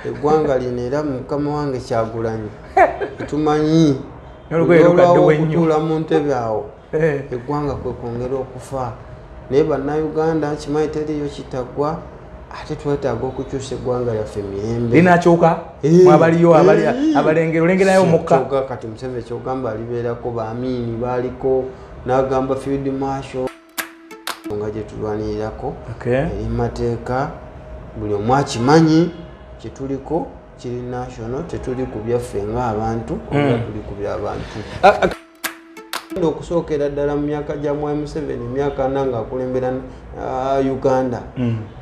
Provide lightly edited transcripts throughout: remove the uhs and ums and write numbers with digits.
eggwanga lino era mukama wange Kyagulanyi tumanyi okutuula mu ntebe awo eggwanga kwe kwongera okufa naye bannayuganda kimanyi teriyo kitaggwa ate twetaaga okukyusa eggwanga lyaffe mirembe linakyuka mwabaliyo abalengero olengerayo omukka kati Museveni kyogamba alibeerako baamiini baaliko n'agamba field marshal nga gye tulwanirirako eri mateeka buli omu akimanyi kyetuliko kiri national tetuli ku byaffe ng'abantu oba tuli ku by'abantu okusookera ddala mu myaka gya Mwai Museveni emyaka 4 ng'akulembera Uganda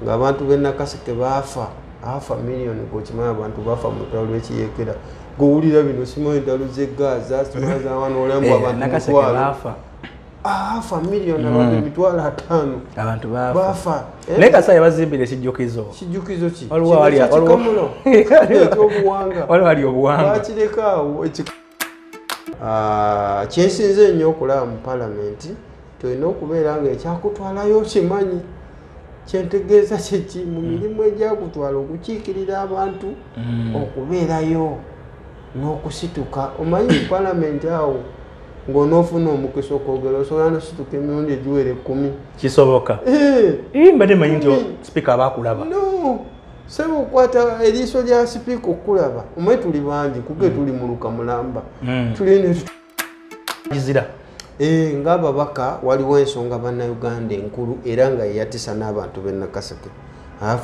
ng'abantu b'e Nakaseke baafa miliyoni gwokimanyi abantu baafa mu lutalo lw'Ekiyekera gowulira bino simanyi entalo z'eggaza simanyi z'abaana olambwa abantu mutwalo afa miliyoni abantu emitwalo 5 abantu baafa naye Kasayi bazimbira ekijjukizo ki wali obuwanga bakirekawo kyensinze ennyo okulaba mu palamenti tolina okubeera nga ekyakutwalayo kimanyi kyentegeeza kyeki mu mirimu egyakutwala okukiikirira abantu okubeerayo n'okusituka omanyi mu palamenti awo ng'onoofuna omukisa okwogera osobola nosituka emirundi egiwera 10 kisoboka mbadde manyi nti sipiika abakulaba sebo okwata eriiso lya sipiika okulaba omanyi tuli bangi kuge tuli mu lukamulamba tulizira ng'ababaka waliwo ensonga bannayuganda enkulu era nga yeyatisa n'abantu b'e Nakaseke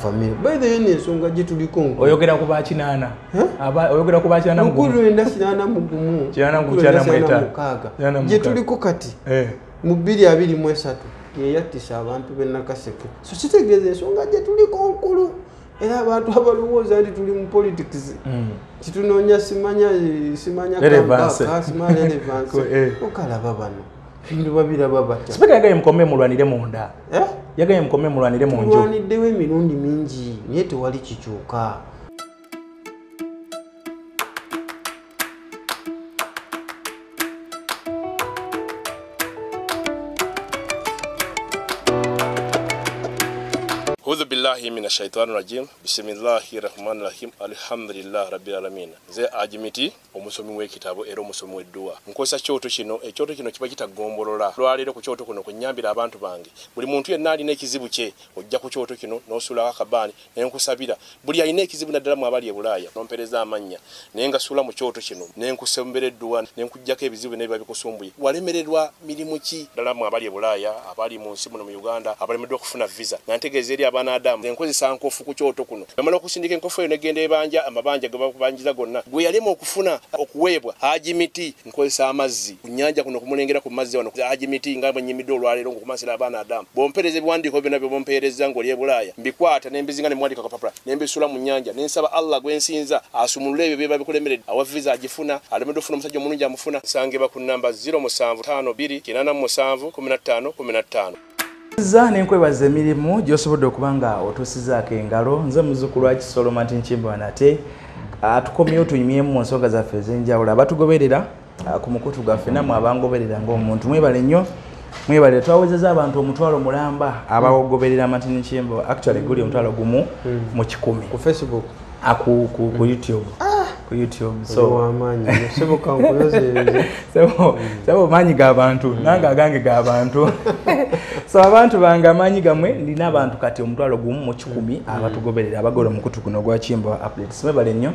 family by the way n'ensonga gye tuliko oyogera ku bakinaana oyogera ku bakinaana mu 9 gye tuliko kati mu 2023 yeyatisa abantu b'e Nakaseke so kitegeeza ensonga gye tuliko nkulu era abantu abalowooza nti tuli mu politics kitunoonya simanya relevance okalaba bano bintu babiraba batya sipiika yagaye mukome mulwanire munda yagaye mukome mulwanire mu nju tulwaniddewo emirundi mingi naye tewali kikyuka أعوذ بالله من الشيطان الرجيم بسم الله الرحمن الرحيم الحمد لله رب العالمين ze ajimiti omusomi w'ekitabo era omusomi w'edduwa nkozesa kyoto kino ekyoto kino kiba kitagombolola lwaliro ku kyoto kuno kunyambira abantu bange buli muntu yenna alina ekizibu kye ojja ku kyoto kino n'osula akabaani nenkusabira buli alina ekizibu naddala mu abali e Bulaaya nompereza amannya naye nga sula mu kyoto kino nenkusembera edduwa nenkujjako ebizibu ne biba bikusumbuye walemererwa mirimu ki ddala mu abali e Bulaaya abali mu nsi muno mu Uganda abalemeddwa okufuna visa nantegeeza eri abaana Adamu enkozesa nkofu ku kyoto kuno bamala okusindika enkofu eyo negenda ebanja amabanja ge bakubanjiza gonna gwe yalema okufuna okuweebwa ajimiti nkozesa amazzi ku nnyanja kuno kumulengera ku mazzi wano ajimiti nga bwenyimidde olwaleero ngokumasira abaana Adamu bompereza ebiwandiiko byonna bye bompereza ng'oli e Bulaaya mbikwata nembizinga ne mwandika kapapula nembisula mu nnyanja nensaba Allah gwensinza asumulule ebyo byeba bikulemeredde awa visa agifuna alemedde ofuna omusajja omulungi amufuna nsangeba ku namba 0752 za nenkwebaza emirimu gyosobodde okubanga otuusizaako engalo nze muzzukulu wa Kisolo Martin Nchimba nate tukomyewo tunyumyemu mu nsonga zaffe ez'enjawulo abatugoberera ku mukutu gwaffe nammwe abangoberera ng'omuntu mwebale nnyo mwebale twawezeza abantu omutwalo mulamba abagoberera Martin Nchimba actually guli omutwalo gumu mu 10 ku Facebook ku YouTube YouTube so sebo kankuyoze sebo manyi g'abantu nange agange g'abantu so abantu bange amanyi gamwe ndina abantu kati omutwalo gumu mu 10 abatugoberera abagola mukutu kuno gwa Nchimba updates mwebale nnyo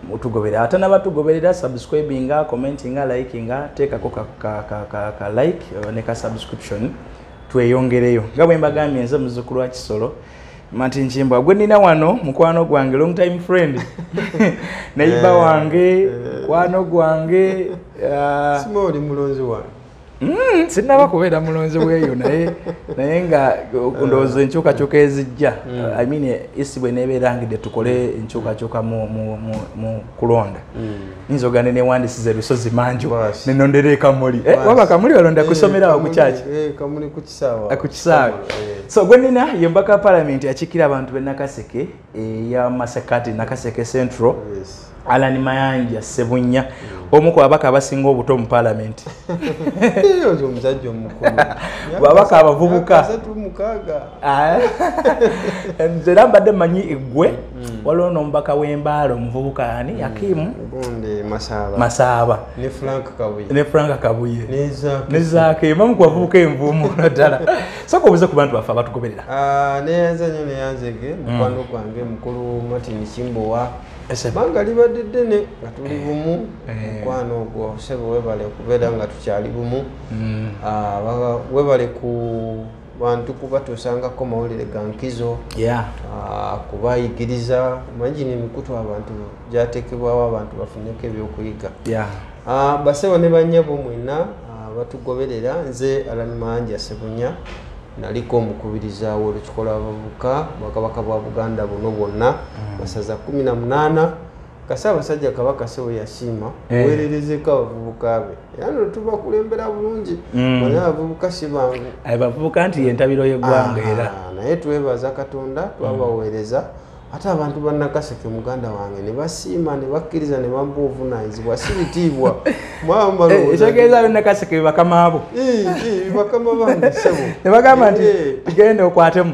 mutugoberera ate n'abatugoberera subscribinga commentinga likinga teekako ka like ne ka subscription tweyongereyo nga bwe mbagambye nze muzzukulu wa Kisolo Martin Nchimba gwe nina wano mukwano gwange long time friend neiba wange kwano gwange simoli mulonzi wange sinaba kubeera mulonzi weeyo naye nga ndowooza enkyukakyuka ezijja I mean isibwe nebeerangidde tukole enkyukakyuka mu kulonda nyinza ogande newandisiza ebisozi manju nenondera ekamuli waba kamuli walonda kusomerawo ku kyaki kamuli ku kisaawe so gwe nina yembaka palamenti akikira abantu b'e Nakaseke eya Masekati Nakaseke Central Alan Mayanja Sebunya omu ku babaka abasinga obuto mu palamenti ozo omusajja omukulu babaka abavubuka nze mbadde manyi eggwe waliwo n'omubaka w'embaala omuvubuka ani Hakimu Bonde Masaba ne Frank Kabuye ne Zaake mamu ku bavubuka envumu ddala soka obuze ku bantu baffe abatugoberera neyanza nnyo neyanzege mukwano gwange mukulu Martin Kimbowa banga libadde ddene nga tuli bumu mukwano ogwo sebo webale okubeera nga tukyali bumu webale ku bantu kubatuusangako mawulire ga nkizo kubayigiriza manjini emikutu abantu gyateekebwawo abantu bafuneko ebyokuyiga basebo ne bannyabo mwena batugoberera nze Alan Manja Sebunya naliko omukubiriza w'olukiiko lw'abavubuka bwakabaka bwa Buganda buno bwonna basaza 18 Kasabasajja Kabaka Sebo yasiima weererezeko abavubuka be era no tubakulembera bulungi bonna abavubuka si bangu abavubuka nti yentabiro y'eggwanga era naye twebaza Katonda twabaweereza ate abantu bannakaseke muganda wange ne basiima ne bakkiriza ne bamba obuvunaanyizibwa si bitiibwa ekitegeeza bannakaseke bakama abo bakama bange Sebo ne bagamba nti tugende okwatemu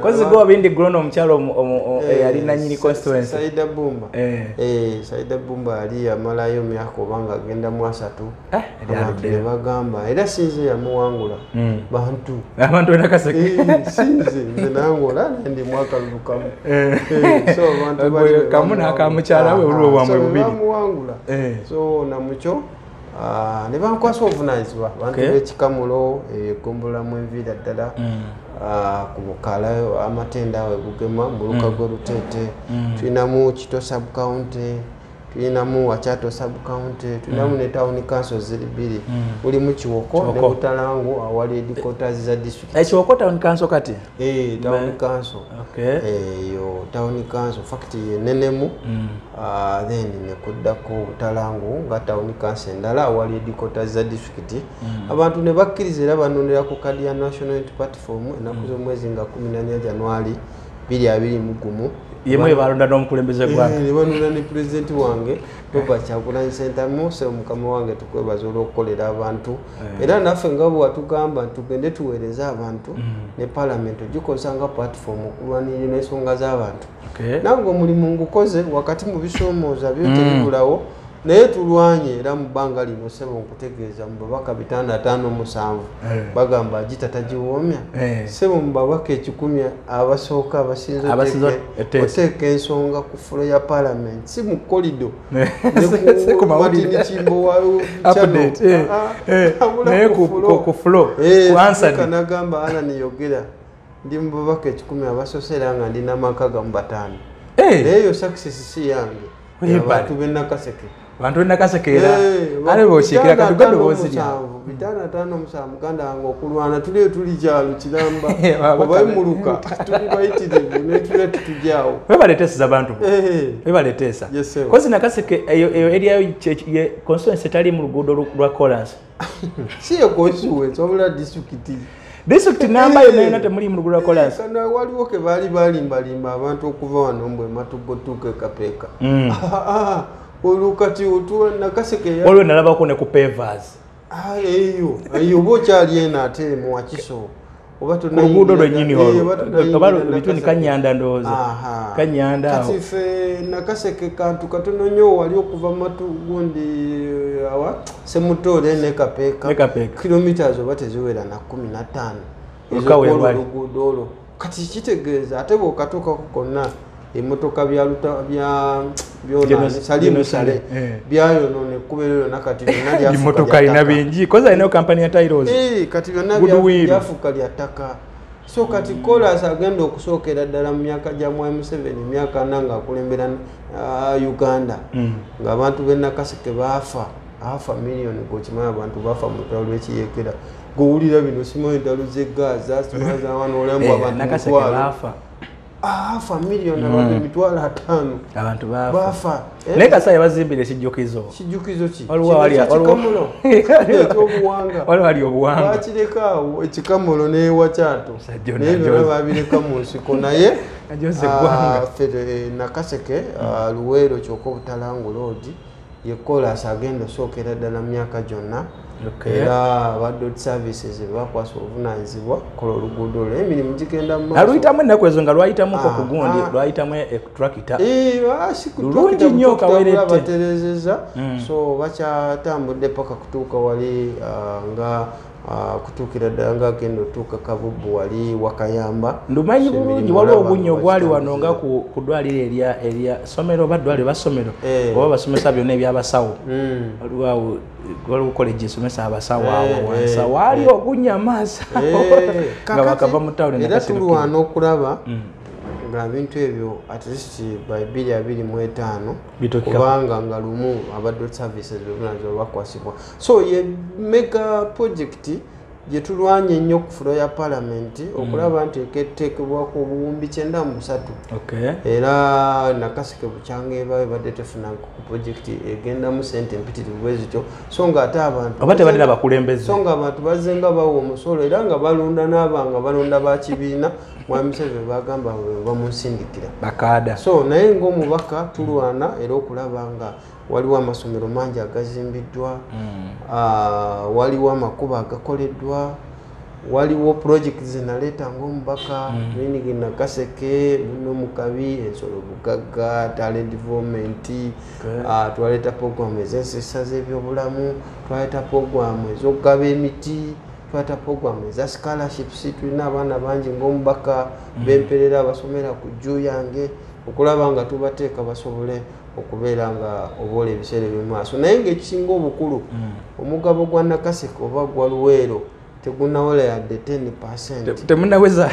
kozi gwe wabindi gulono omukyalo yali nanyini constituency Saida Bumba yali yamalayo myaka obanga agenda mu 3 ne bagamba era sinze yamuwangula abantu bannakaseke sinze nze nangola ndi mwaka lukamu so abantu bali kamuna kamukyala we ulwo bwamwe bubiri so namucho ne bankwasa obuvunaanyizibwa abantu b'ekikamulo egombolamu enviira ddala ku Bukala amatenda we Bugema mu Lukago Luteete tulinamu Kito sub county tulinamu Wachato sub county tulinamu ne town council ziri bbiri buli mu Kiwoko ne Butalangu awali headquarters za district Kiwoko town council kati town council yo town council fact nenemu then ne kuddako Butalangu nga town council endala awali headquarters za district abantu ne bakkiriza era banonera ku kadi ya National Unity Platform enaku z'omwezi nga 14 January 2021 yemwe balonda n'omukulembeze gwanga ne banona ne president wange Robert Kyagulanyi Ssentamu se mukama wange tukwebaza olw'okukolera abantu era naffe nga bwe watugamba tugende tuweereza abantu ne parliament gikozanga platform okulwanirira ensonga z'abantu nange omulimu ngukoze wakati mu bisoomooza byoteribulawo naye tulwanye era mu bbanga lino Sebo nkutegeeza mu babaka 557 bagamba agitatagiwoomya Sebo mu babaka 10 abasooka abasinza oteeka ensonga ku fulo ya parliament si mu kolido Martin Kimbowa naye ku fulo kanagamba ananiyogera ndi mu babaka 10 abasosera nga ndina maka ga mu 5 naye yo success si yange abantu b'ennakaseke bantu b'ennakaseke era ale bokiikira katugende bozirya 557 muganda wange okulwana tuli kyalo kiramba oba emuluka tuli bayitirivu ne tule tutujaawo webaleteesa abantu webaleteesa kozi nakaseke eyo eriayo constituency etali mu luguudo lwa Collins si yo constituency wabula district namba yonna temuli mu luguudo lwa Collins kana waliwo ke balimbalimba abantu okuva wano mbwe matugotuke kapeeka olukati otuwa nakaseke ya olwo nalabako ne ku pavers eyo bokyali ena ate mu Wakiso oba tonna oluguudo lwennyini olwo oba bituni Kanyanda ndowooza Kanyanda kati ffe nakaseke kantu katono nnyo wali okuva matu gundi awa Semutore ne Kapeeka kilometers oba teziwera na 15 oluguudo olwo kati kitegeeza ate bw'okatuukako konna emotoka byona salimu sale byayonone kubeerero nakati byonna emotoka ina bingi koza ino kampani ya Tyros kati byonna byafuka lya ttaka so kati Collins agenda okusookera ddala mu myaka gya M7 myaka nanga akulembera Uganda ng'abantu b'ennakaseke baafa miliyoni gokimanya abantu baafa mu lutalo lw'ekiyekera gowulira bino simanyi entalo z'eggaza simanyi z'abaana olamba abantu afa miliyoni abantu 5,000 abantu bafa naye kasaya bazimbire ekijjukizo ki wali obuwanga bakireka ekikamulo ne Wachato naye byonna babireka mu nsiko naye nakaseke Luweero kyokka Obutalangu Road ye Collins agenda osookera ddala myaka gyonna era aba dot services bakwasa obuvunaanyizibwa kola oluguudo olwo emirimu gigenda mu maaso aluyitamu ennaku ezo nga lwayitamuko ku gundi lwayitamu tractor lulungi nnyo kawerette baterezeza so bakyatambudde paka kutuuka wali nga kutuukira ddala nga agenda otuuka Kabubu wali Wakayamba ndumanyi bulungi waliwo obunnyo ogwali wano nga ku ddwaliro erya ssomero oba ddwaliro basomero oba basomesa byonna ebyabasawo waliwo college esomesa abasawo awo wansa waali ogunnya amaaso nga bakava mu tawuni era tulwana okulaba nga bintu ebyo at least by 2025 kubanga nga lumu abadde services bebunazo bakwasibwa so ye mega project je tulwanye nnyo ku fulo ya parliament okulaba nti eketekebwako obuwumbi 93 era nakasike bucyange bawe badde tefuna ku project egenda mu sente mpitirivu bwezityo so nga ate abantu abate badde abakulembeze so nga abantu bazenga bawo omusolo era nga balonda n'abanga balonda bakibiina Mwami Museveni bagamba bamusindikira bakada so naye ng'omubaka tulwana era okulaba nga waliwo amasomero mangi agazimbiddwa waliwo amakubo agakoleddwa waliwo project zinaleeta ng'omubaka Minigi Nakaseke muno Mukabi ensolo bugagga talent development twaleeta programu ez'ensisa z'ebyobulamu twaleeta programu ez'okugaba emiti twata programu eza scholarships tulina abaana bangi ng'omubaka bemperera abasomera ku jju yange okulaba nga tubateeka basobole okubeera nga obola ebiseera ebimaaso naye ng'ekisinga obukulu omugabo gwa Nakaseke oba gwa Luweero tegunawola yadde 10% temunaweza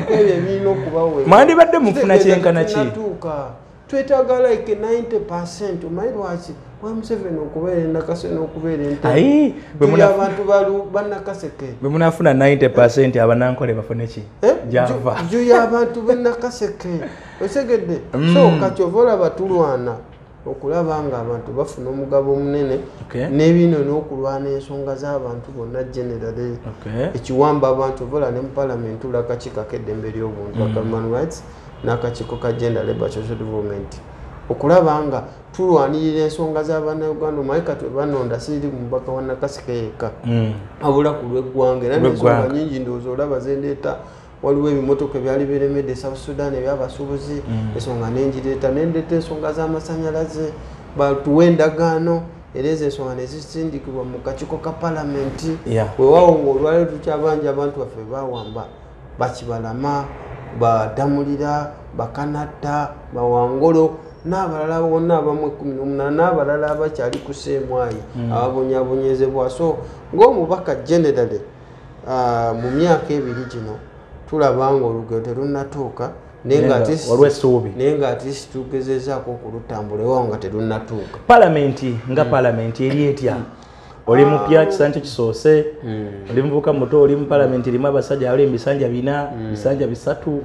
kwebyo birina okubawe mwandibadde mufuna kyenkana ki twetaaga like 90% omanyi lwaki Mwami Museveni okubeera Nakaseke n'okubeera ente abantu bannakaseke bwe munafuna 90% abanankole bafune ki java jju y'abantu b'Nakaseke osegedde so kakyova olaba tulwana okulaba nga abantu bafuna omugabo omunene n'ebino n'okulwana ensonga z'abantu bonna generally ekiwamba abantu vola ne mu parliament ulakakiiko ak'eddembe ly'obuntu human rights n'akakiiko ka gender labour social development okulaba nga tulwanirira ensonga z'Abannayuganda omanyi kati banonda siri mubaka wa Nakaseke yekka abula ku lw'eggwanga era n'ensonga nyingi ndowooza olaba zendeeta waliwo ebimotoka ebyali biremedde South Sudan ebyabasuubuzi ensonga nenjireeta nendeeta ensonga z'amasannyalaze batuwa endagaano era ezo ensonga nezisindikibwa mu kakiiko ka palamenti weewaawo ng'olwaliro tukyabanja abantu baffe bawamba Bakibalama Badamulira Bakanatta Bawangolo n'abalala bonna abamu 18 n'abalala abakyali ku Ssemwayi ababonyabonyezebwa so ng'omubaka generally mu myaka ebiri gino tulabanga olugero terunnatuuka naye nga ati tugezezaako okulutambula ewawo nga terunnatuuka palamenti nga palamenti eri etya oli mupya kisanja kisoose oli muvuka muto oli mu palamenti erimu abasajja ali ebisanja 4 bisanja 3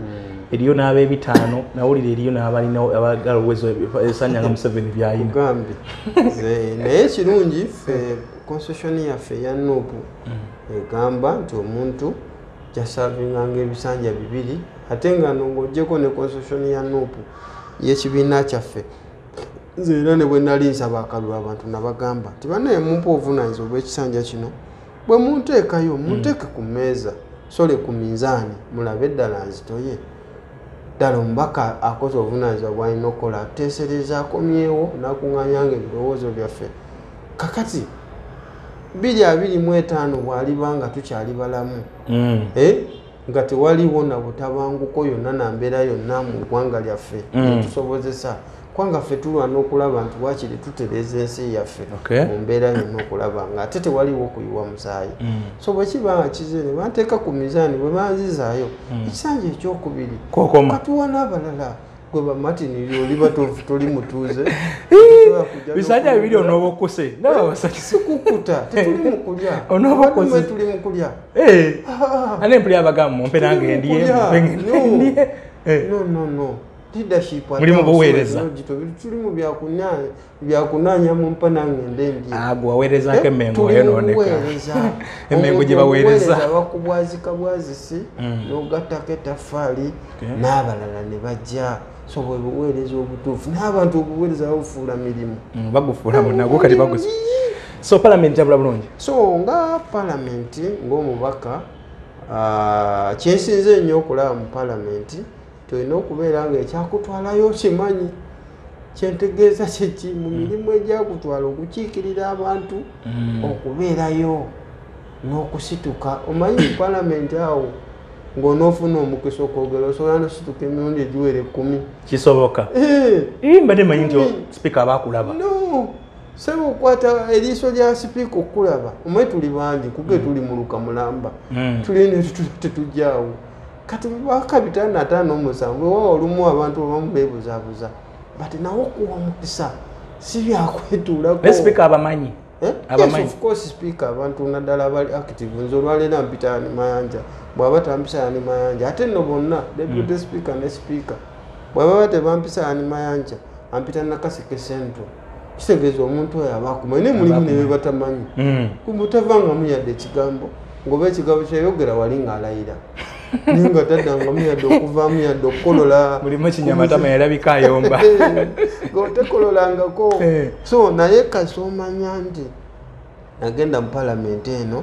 eriyo n'ab'ebitaano nawulire eriyo n'abalina abagala obwezo ebisanja nga Museveni byayina gambi naye kirungi ffe constitution yaffe eya Nuupu egamba nti omuntu jasavinganga ebisanja 2 ate nga ng'oggyeko ne constitution ya Nuupu y'ekibiina kyaffe nze era ne bwe nali nsaba akalulu abantu nabagamba nti banaye mumpa obuvunaanyizibwa obw'ekisanja kino bwe munteekayo munteeke ku mmeeza sole ku minzaani mulabe eddala nzitoye ddala omubaka akoze obuvunaanyizibwa bw'alina okukola ateesereza akomyewo n'akuŋŋaanyanga ebirowoozo byaffe kakati 2025 bw'alibanga tukyali balamu nga tewaliwo na butabanguko yonna na mbeera yonna mu ggwanga lyaffe tusobozesa kwanga ffe tulwana okulaba nti wakiri tutereeza ensi yaffe mu mbeera yonna okulaba nga ate tewaliwo okuyiwa musaayi so bwe kiba nga kizere banteeka ku mizaani bwe banzizaayo ekisanja ekyokubiri katuwa n'abalala gwe bamatini oliba toli mutuuze bisanja bibiri onooba okkuse sikukuta tetuli mukulya onooba tuli mukulya ane empulya abagamba mumpe nange ndiye no leadership mulimu buweereza tuli mu byakunaanya mumpa nange ndendi waweerezako emmengo eyo nooneka emmengo gye baweereza bakubwazika bwazisi n'ogattako ettaffaali n'abalala ne bajja so bwe buweereza obutuufu n'abantu obuweereza babufuula mirimu bagufuula munagwo kati baguzi So parliament yabula bulungi. So nga parliament ng'omubaka kyensinze ennyo okulaba mu parliament tulina okubeera nga ekyakutwalayo kimanyi kyentegeeza kyeki mu mirimu egyakutwala okukiikirira abantu okubeerayo n'okusituka omanyi mu parliament awo ng'onoofuna omukisa okwogera osobola nosituka emirundi egiwere 10 kisoboka mbadde manyi nti sipiika abaakulaba no sebe okwata eriiso lya sipiika okukulaba omanyi tuli bangi kuge tuli mu lukamulamba tulina tetujjaawo kati baka 557 ewawa olumu abantu abamu beebuzaabuza bati nawe okuwa omukisa si byakwetuulako ne sipiika abamanyi yes, of course speaker abantu naddala abali active nze olwaleero mpita ani mayanja bw'aba tampisa ani mayanja ate nno bonna deputy speaker ne speaker bw'aba tebampisa ani mayanja ampita nakaseke central kitegeeza omuntu oyo abakumanyi ne mulimu ne bebatamanyi kumutavangamu yadde ekigambo ng'oba ekigambo kyeyogera wali ng'alayira naye nga taddangamu yadde okuvaamu yadde okukolola mulimu ekinyamatama yalabika ayomba ng'otekololangako so naye kasomanya nti nagenda mu palamenti eno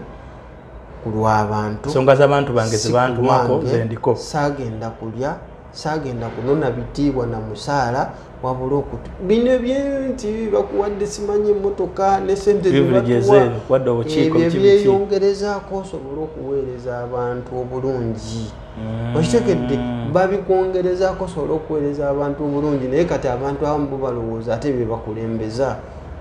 ku lw'abantu nsonga z'abantu bange zebantumako zendiko saagenda kulya saagenda kunona bitiibwa na musaala wabula okutu bino ebyenti bakuwadde simanyi emmotoka ne sente ebyo byeyongerezaako osobola okuweereza abantu obulungi okitekedde babikwongerezaako osobola okuweereza abantu obulungi naye kati abantu abamu bo balowooza ate bye bakulembeza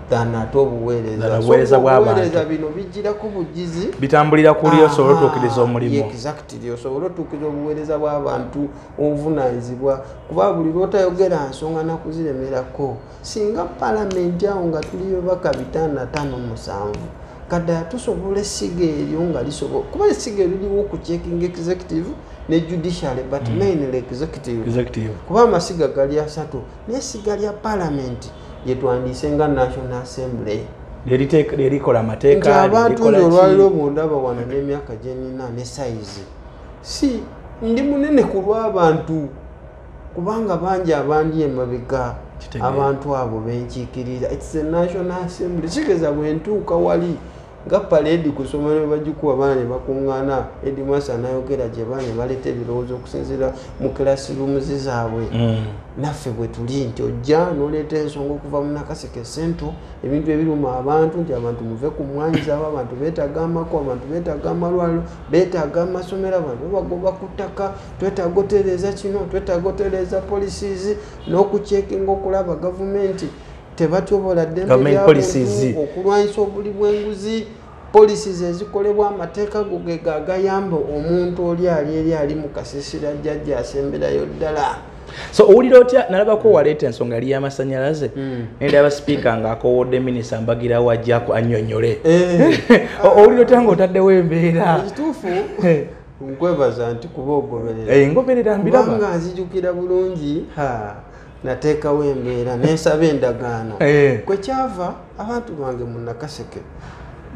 dana ate obuweereza bw'abantu bino bijjirako bugizi bitambulira kuli osobola otuukiriza omulimu exactly osobola otuukiriza obuweereza bw'abantu obuvunaanyizibwa kuba buli lwotayogera nsonga nakuziremerako singa palamenti awo nga tuli baka 557 kaddala tusobola essiga eryo nga lisobola kuba essiga eryo liriwo ku checking executive ne judiciary but mainly executive kuba amasiga gali 3 n'essiga lya palamenti yetwandiise nga National Assembly erikola amateeka nti abantu olwaliro bondaba wano n'emyaka gye nina ne size si ndi munene ku lw'abantu kubanga bangi abandi emabega abantu abo benkiikirira it's a National Assembly kigeza bwentuuka wali nga parade ku ssomero bagikuwa abaana ne bakuŋŋaana Edimasa n'ayogera gye baana baleeta ebirowoozo okusinziira mu classrooms zaabwe naffe bwe tuli nti ojja n'oleeta ensonga okuva mu Nakaseke Central ebintu ebiruma abantu nti abantu muve ku mwanyi zaabo abantu beetaaga amako abantu beetaaga amalwaliro beetaaga amasomero abantu bagoba ku ttaka twetaaga otereeza kino twetaaga otereeza policies n'okucekinga okulaba gavumenti tebatyobola ddembe ly'abantu okulwanyisa obuli bw'enguzi policies ezikolebwa amateeka go ge gagayamba omuntu oli ali mu kasisira jjajja asemberayo ddala so owulira otya nalabako waleeta ensonga yali y'amasannyalaze nendaba sipiika ng'akowodde minisita mbagira wajjako annyonnyole owulira otya ng'otaddewo embeera ekituufu nkwebaza nti kuba ogoberera ngoberera mbiraba kubanga nzijukira bulungi nateekawo embeera nensaba endagaano kwekyava abantu bange mu Nakaseke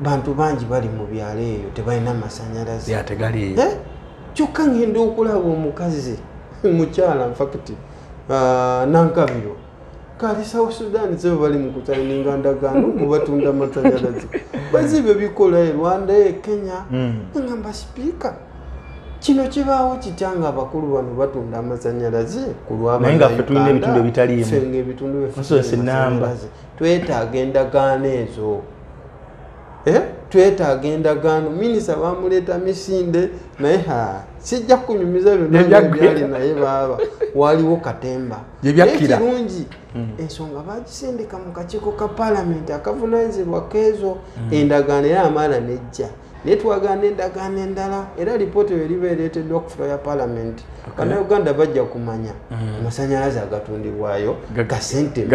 bantu bangi bali mu byalo eyo tebalina masannyalaze kyokka ngenda okulaba omukazi mukyala nfakiti nankabiro kali South Sudan zebe bali mu kutayininga ndagaano mubatunda masannyalaze bazibe bikola Rwanda Kenya ngamba sipiika kino kibaawo kitya nga abakulu bano batunda amasannyalaze ku lw'abantu tulina ebitundu ebitaliimu fenga ebitundu byaffe twetaaga endagaano ezo twetaaga endagaano minisita bamuleeta misinde naye sijja kunyumiza byonna byali naye baaba waliwo katemba ekirungi ensonga bagisindika mu kakiiko ka palamenti akavunaanyizibwa keezo endagaano era amaana nejja naye twagana endagaano endala era lipooti eyo eriba ereeteddwa ku fulo ya palamenti bannayuganda bajja kumanya amasannyalaze agatundibwayo gasente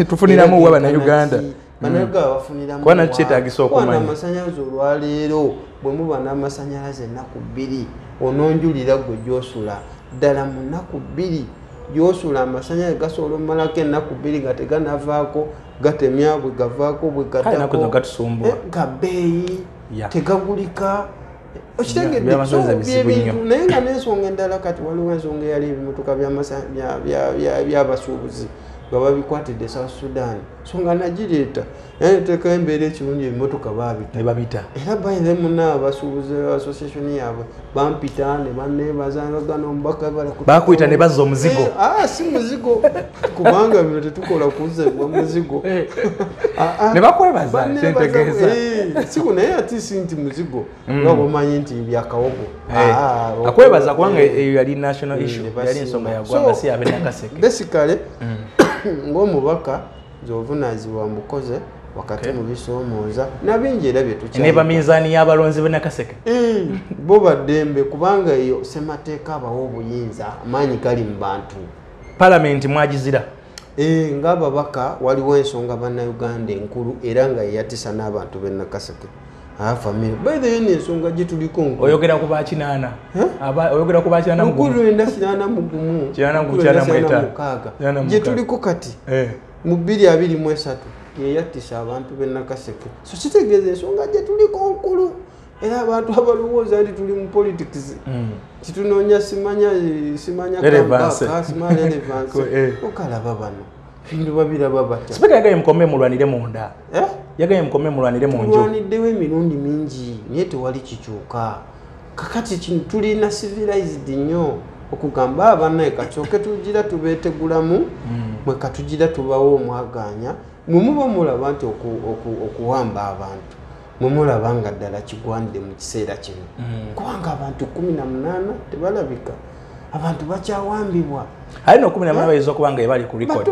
tufuniramu wa bannayuganda bannayuganda bafuniramu kuba nakyo kyetaagisa okumanya amasannyalaze olwaleero bwe muba n'amasannyalaze ennaku 2 ononjulira gwe gy'osula ddala mu nnaku 2 gy'osula amasannyalaze gasobola omalako ennaku 2 nga teganavaako gatemya bwe gavaako bwe gaddako gabeeyi tegagulika okitegedde byebintu naye nga n'ensonga endala kati waliwo ensonga eyali ebimotoka by'abasuubuzi nga babikwatidde South Sudan so nga nagireeta naye teekayo embeera ekirungi ebimotoka babita era bayire muna abasuubuzi association yaabwe bampita ne baneebaza bagana omubaka bakuyita ne bazza omuzigo si muzigo kubanga bino tetukola kuzzebwa muzigo ne bakwebaza kyentegeeza siku naye ati si nti muzigo nga bwomanyi nti byakawogo akwebaza kubanga eyo yali national issue yali ensonga yagwanga si abe Nakaseke basically ng'omubaka z'obuvunaanyizibwa mukoze wakati mu bisoomooza nabingi era bye tukyali ne baminzaani y'abalonzi b'e Nakaseke bo baddembe kubanga eyo ssemateeka abawa obuyinza amaanyi gali mu bantu palamenti mwagizira ng'ababaka waliwo ensonga bannayuganda enkulu era nga yeyatisa n'abantu b'e Nakaseke family by the way ensonga gye tuliko oyogera ku bakinaana oyogera ku bakinaana mu gumu lwenda kinaana mu gumu gye tuliko kati mu 2023 yeyatisa abantu b'e Nakaseke so kitegeeza ensonga gye tuliko nkulu era abantu abalowooza nti tuli mu politics kitunoonya simanya kambaka simanya relevance okalaba bano bintu babiraba batya sipeka yagaye mukome mulwanire munda yagaye mukome mulwanire munjo tulwaniddewo emirundi mingi naye tewali kikyuka kakati kino tulina civilized nnyo okugamba abanaye kacooke tugira tubeetegulamu mwe katugira tubawo omwaganya mwe muba mulaba nti okuwamba abantu mwe mulaba nga ddala kigwanidde mu kiseera kino kubanga abantu 18 tebalabika abantu bakyawambibwa alina 18 bayinza okuba nga ebali ku record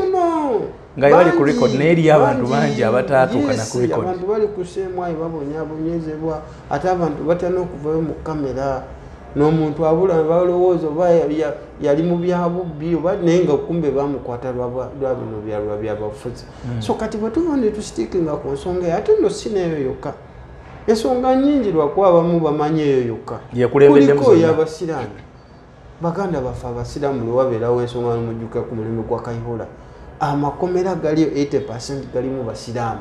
nga ebali ku record naye eriyo abantu bangi abataatuuka na ku record abantu bali ku semwayi babonyabonyezebwa ate abantu batya n'okuvayo mu kamera n'omuntu abula balowooza oba yali mu byabubbi oba naye nga kumbe bamukwata lwa bino byabafuzi so kati bwe tuva ne tusitiikinga ku nsonga eyo ate nno si neeyo yokka ensonga nnyingi lwakuba abamu bamanyi eyo yokka kuliko ey'abasiraani baganda baffe abasiraamu lwe wabeerawo ensonga nomujjuka ku mulembe gwa Kayihura amakomera galiyo 80% galimu basiraamu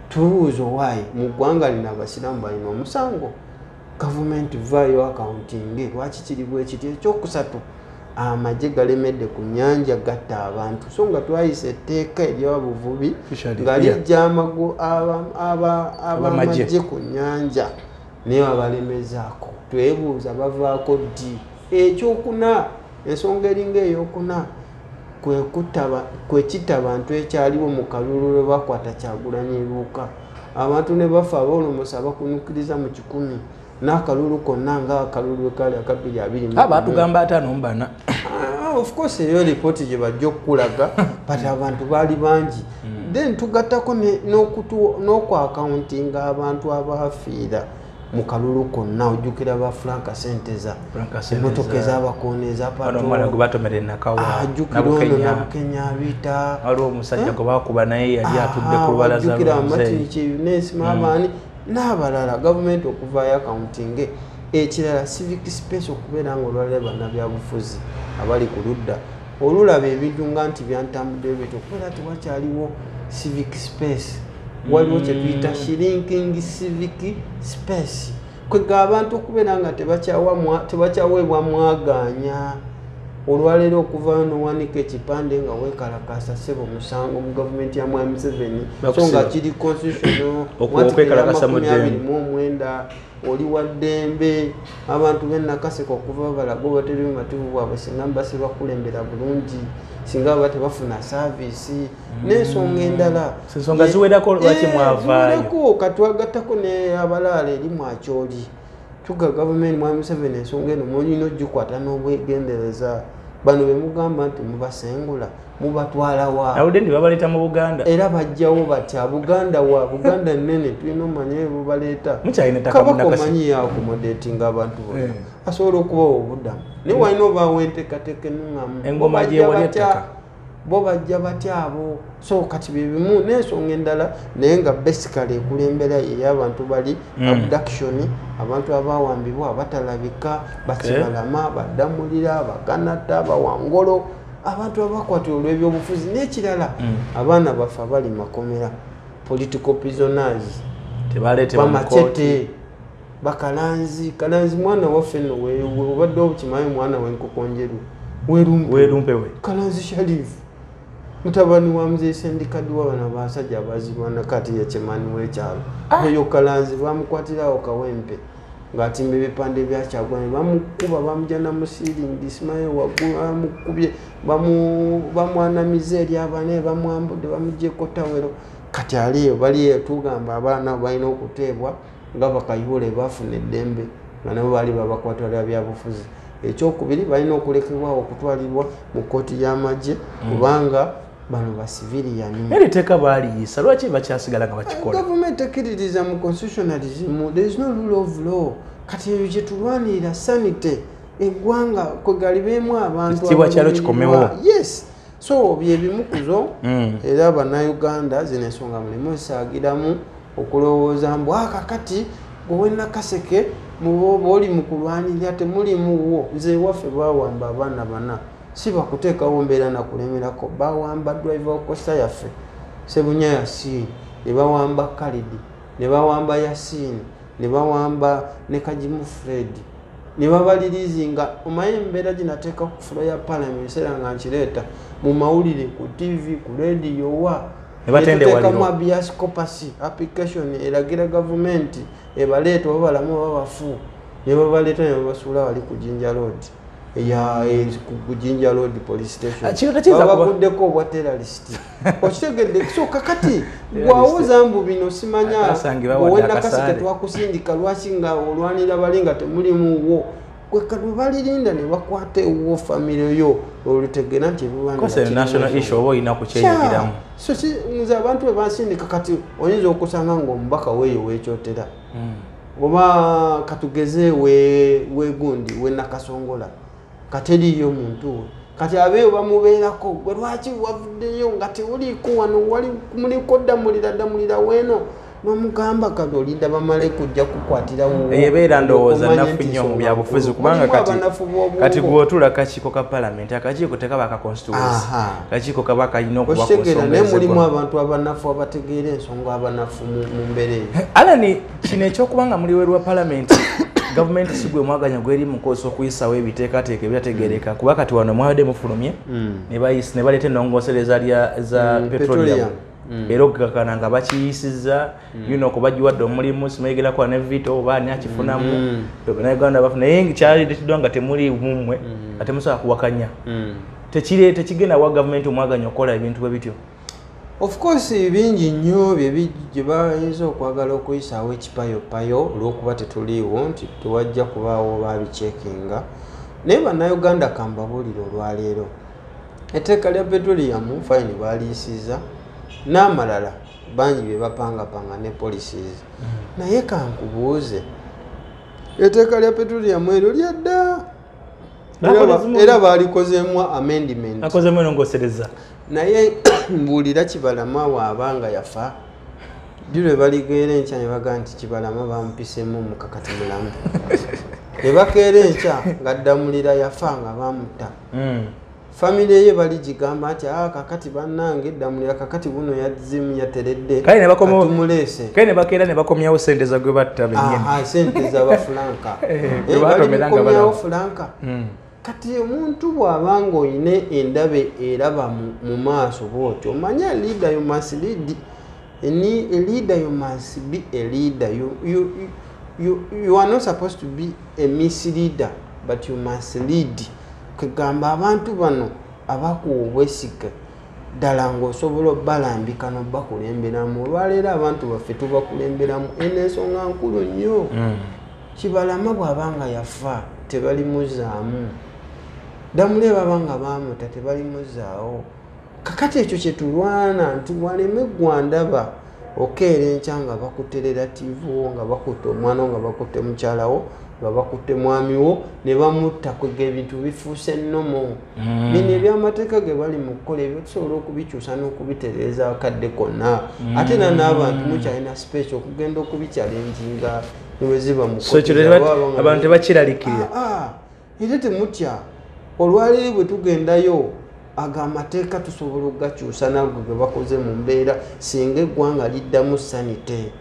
tubuuza owaayi mu ggwanga lino abasiraamu balina omusango gavumenti vaayo accounting lwaki kiri bwe kiti ekyokusatu amagye galemedde ku nnyanja gatta abantu so nga twayisa etteeka ery'abavubi nga lijja amago abamagye ku nnyanja naye babalemezaako twebuuza bavaako ddi ekyokuna ensonga eringa eyokuna kwekita abantu ekyaliwo mu kalulu lwe bakwata Kyagulanyi Luuka abantu ne bafa abolomosa bakunukiriza mu 10 n'akalulu konna nga akalulu kali akabiri abiri batugamba 5 of course eyo ripoti gye bajja okukulaga but abantu baali bangi then tugattako n'okwaakauntinga abantu abafiira mu kalulu konna ojjukira ba Franka Senteza emmotoka ez'abakooni ezapatronabukenya abita waliwo omusajja gwe bakuba naye yali atudde ku lubalaza ojjukira Martin Kyeyunes Maabani n'abalala gavumenti okuvaayo accounting ekirala civic space okubeera nga olwalira bannabyabufuzi abali ku ludda olulaba ebintu nga nti byantambudde bityo okubeera tewakyaliwo civic space waliwo kyetuyita shrinking civic space kwega abantu okubeera nga tebakyaweebwa mwaganya olwaleero okuvayo nowanika ekipande nga weekalakasa ssebo musango mu gavumenti ya Mwami Museveni so nga kiri constitutional 29 oli wa ddembe abantu b'e Nakaseke okuva balago bateri mumativu bwabwe singa mbase bakulembera bulungi singa baba tebafuna saavisi n'ensonga endala ensonga ziwerako lwaki mwavaayo katwagattako ne abalaala eri mwakyoli tuga gavumenti Mwami Museveni ensonga eno mulina ogikwata n'obwegendereza bano be mugamba nti mubasengula mubatwala wa nawudde ndi babaleeta mu Buganda era bajjawo batya Buganda wa Buganda nene tulina omanye bubaleeta mukyalina ttaka mu Nakaseke omanyi yakomodetinga abantu bonna asobola okubawa obuddamu naye walina obaawo enteekateeka ennuŋŋamu engoma gyewali ettaka bo bajja batya abo so kati bebimu n'ensonga endala naye nga basically ekulembera ey'abantu bali abduction abantu abawambibwa abatalabika bakibalama baddamulira bakanata bawangolo abantu abakwatira olw'ebyobufuzi n'ekirala abaana baffe abali makomera political prisoners bamacete bakalanzi mwana waffe nno obadde obukimanyi mwana w'enkokonjeru werumpe we kalanzi Sharifu mutabani wa mzee sendikadi wa bana basajja bazirwana kati ya chemani w'ekyalo eyo kalanzi bamukwatirawo kawempe ng'atimba ebipande bya Kyagulanyi bamukuba bamujana musiringi Ismail waggulu bamukubye bamwanamiza eri abana bamwambudde bamugyeko tawero kati aliyo baliyo tugamba abaana balina okuteebwa nga bakayihule bafuna eddembe nga nabo bali babakwatira byabufuzi ekyokubiri balina okulekebwawo okutwalibwa mu kooti y'amagye kubanga bano basiviliani eri teeka baaliyisa lwaki bakyasigala nga bakikola gavumenti ekkiririza mu constitutionalism there is no rule of law kati ebyo kye tulwanirira sanite eggwanga kwe galibeemu abantu ekitiibwa kyalo kikomewo yes so byebimukuzo era bannayuganda zino ensonga mulimu esaagiramu okulowooza mbu kakati gwe Nakaseke muboba oli mu kulwanirira temulimuwo nze waffe bawamba abaana bana si bakuteekawo mbeera nakulemerako bawamba driver okosa yaffe Sebunya Yasini ne bawamba Kalidi ne bawamba Yasini ne bawamba ne Kajimu Fred ne babalirizi nga omaye embeera ginateeka ku fulo ya parliament eseera nga nkireeta mu mawulire ku TV ku radio wa nebateekamu abias corpus application eragira gavumenti ebaleeta oba balamu oba bafu ne babaleeta ne babasuula wali ku Jinja Road ku Jinja Road police station babakuddeko obwa terrorist okitegedde so kakati gwawoza mbu bino simanya wowe Nakaseke twakusindika lwaki nga olwanira balinga temulimuwo kwekadwe balirinda ne bakwata ewo famire yo olutegera nti national issue oba olina kukyeyigiramu so nze abantu bebasindika kati oyinza okusanga ngaomubaka weeyo weekyotera oba katugeze wegundi we Nakasongola kati eriyo muntu we kati abeeyo bamubeerako gwe lwaki wavuddeyo nga tewuliiko wano wali muliko ddamulira weeno nomugamba kati olinda bamale kujja kukwatirawo ebeera ndowooza nafu nnyo mu byabufuzi kubanga kati gweotula kakiiko ka palamenti akakiiko tekaba ka constituency kakiiko kaba kalina okuba ku nsonga naye mulimu abantu abanafu abategeera ensonga abanafu mu mbeera eyo alani kino ekyokubanga muli werwa palamenti gavumenti si gwe mwaganya gweri mukozesa okuyisawo ebiteekateeka ebyategereka kuba kati wano mwabadde mufulumye ne baleeta ennongoosereza za petroleum era okukakana nga bakiyisiza okubagiwadde omulimu simayigerako ne vito oba ani akifunamu bannayuganda bafuna naye kyaleeteddwa nga temuli mumwe nga temusobola kuwakanya tekigenda wa gavumenti omwaganya okukola ebintu bwe bityo of course bingi nnyo gye bayinza okwagala okuyisaawo ekipayopayo olw'okuba tetuliiwo nti tewajja kubaawo babicekinga naye bannayuganda kambabuulire olwaleero etteeka lya petroleum fine baaliyisiza n'amalala bangi bye bapangapanga ne policies naye kankubuuze etteeka lya petroleum eryo lyadda era baalikozeemu amendment akozeemu enongosereza naye mbuulira Kibalama waabanga yafa jjulwe baligeera enkya ne bagaa nti Kibalama bamupiseemu omukakati mulamu ne bakeera enkya nga Ddamulira yafa nga bamutta famire ye bali gigamba nti kakati bannange Ddamulira kakati buno yazimu yateredde katumuleese kale ne bakeera ne bakomyawo sente za gwe batta bennyini sente z'abafulanka balimukomyawo fulanka kati omuntu bw'abanga oyina endabe eraba mu maaso bw'otyo omanya leader you must lead a leader you must be a leader you are not supposed to be a misleader but you must lead kugamba abantu bano abakuwa obwesige ddala ng'osobola obbalambika n'obbakulemberamu olwaleero abantu baffe tubakulemberamu ensonga nkulu nnyo Kibalama bw'abanga yafa tebalimuzaamu Ddamulira babanga bamuta tebalimuzaawo kakati ekyo kye tulwana nti waleme gwandaba okeera enkya nga bakutte relativewo nga bakutte omwana wo nga bakutte mukyalawo nga bakutte mwami wo ne bamutta kwega ebintu bifuuse ennomo bino ebyamateeka ge bali mu kukola ebyo tusobola okubikyusa n'okubitereeza akadde konna ate era n'abantu mukyalina speech okugenda okubikyalenjinga neweziba abantu tebakiralikirira era temutya olwaleero bwe tugendayo ag'amateeka tusobola okugakyusa nago ge bakoze mu mbeera singa eggwanga liddamu sanite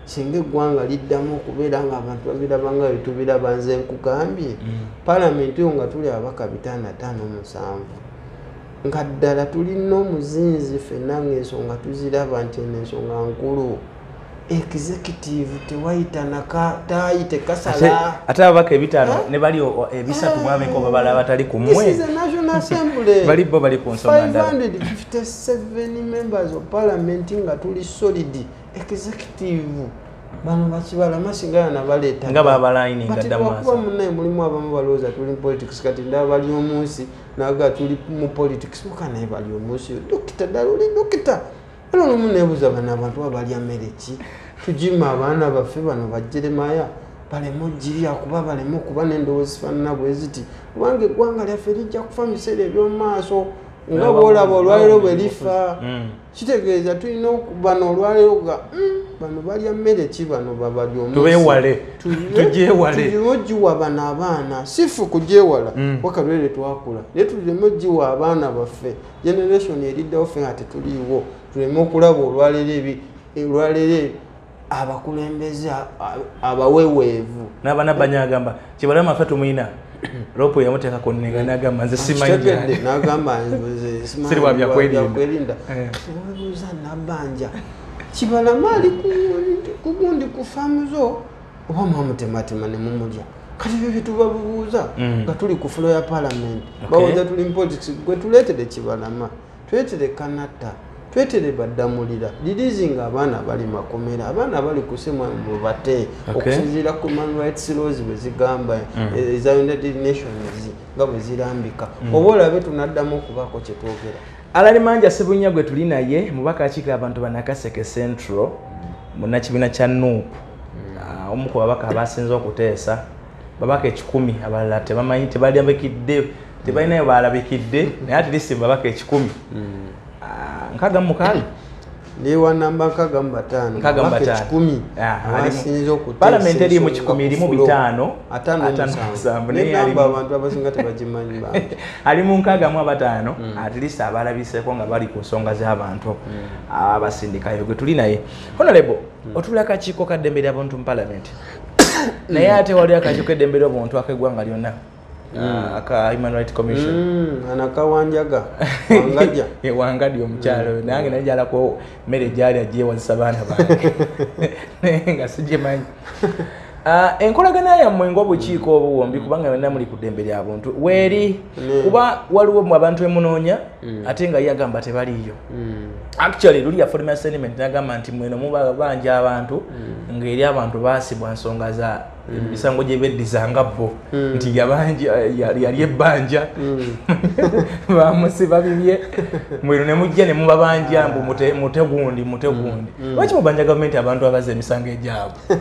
singa eggwanga liddamu okubeera nga abantu babirabanga betubiraba nze nkugambye palamenti yo nga tuli abaka 557 nga ddala tulina omuzinzi ffenna ng'ensonga tuziraba nti ensonga nkulu executive tewayita taayite kasala ate ababaka ebitaano ne bali ebisatu mwabeko babala abatali ku mmwe. This is a National Assembly. Bali bo bali ku nsonga ndala. 557 members of parliament nga tuli solid executive. Bano bakibala masinga na baleeta. Nga babalaini nga damasa. Kuba munne mulimu abamu balooza tuli mu politics kati ndaba bali omunsi naga tuli mu politics mukana bali omunsi. Dokita daluli dokita. Ano munebuza bana abantu abali amereki. Tujima abaana baffe bano bajeremaya. Balemo jiri akuba balemo kuba n'endowooza zifaanana bwe ziti. Kubanga eggwanga lyaffe lijja kufa mu biseera eby'omumaaso. Nga bw'olaba olwaliro bwe lifa. Kitegeeza tulina okubano olwaliro ga bano balya mmere ki bano babali omunsi. Tubeewale. Tugyewale. Tulina ogiwa bano abaana. Sifu kugyewala. Wakalwere twakula. Naye tulina ogiwa abaana baffe. Generation eriddawo ffe nga tetuliiwo. Tulina okulaba olwaliro abakulembeze abaweweevu. N'abaana banyagamba kibalama ffe tumuyina. Ropo yamuteeka ku nnega n'agamba nze simanyi. N'agamba nze siri wa byakwerinda. Webuuza nabanja. Kibalama ali kugundi ku faamu zo oba mwamutematema ne mumulya. Kati ebyo bye tubabuuza nga tuli ku fulo ya parliament. Bawuza tuli mu politics gwe tuleetedde Kibalama. Twetere Kanatta. Twetere baddamulira lirizinga abaana bali makomera abaana bali kusemwa mu bate okusinziira ku human rights laws bwe zigamba eza United Nations nga bwe zirambika oba olabe tunaddamu okubaako kye twogera. Alali Manja Sebunya gwe tuli naye mubaka akiikira abantu Banakaseke Central munnakibiina kya NUP omu ku babaka abasinze okuteesa babaka 10 abalala tebamanyi tebalyambikidde tebalinayo baalabikidde naye at least babaka 10 nkaga mukali Lewa namba nkaga mbatano. Nkaga mbatano. Abasinze okuteesa. Parliament eri mu 10 erimu 5. Atano musanvu. Ne namba abantu abasinga tebagimanyi ba. Ali mu nkaga mu abatano. At least abalabiseko nga bali ku nsonga z'abantu. Abasindikayo gwe tuli naye. Honorable, otula akakiiko kaddembera abantu mu Parliament. Naye ate wali akakiiko kaddembera abantu akeggwanga lyonna. Aka Human Rights Commission anakawanjaga wangaja wangadi omukyalo nange najala ko mere jali agiye wazisa bana bange nga sijemanyi enkolagana yammwe ng'obukiiko obuwombi kubanga wena muli kudembera abantu weri kuba waliwo mu abantu emunoonya ate nga yagamba tebaliyo actually luli ya foreign sentiment nagamba nti mweno muba banja abantu ngeri abantu basibwa nsonga za bisango gye beddizanga bo nti yabanja yali ebbanja bamusiba bibye mweno ne mujja ne mubabanja mbu mutegundi lwaki mubanja gavumenti abantu abaze emisango egyabwe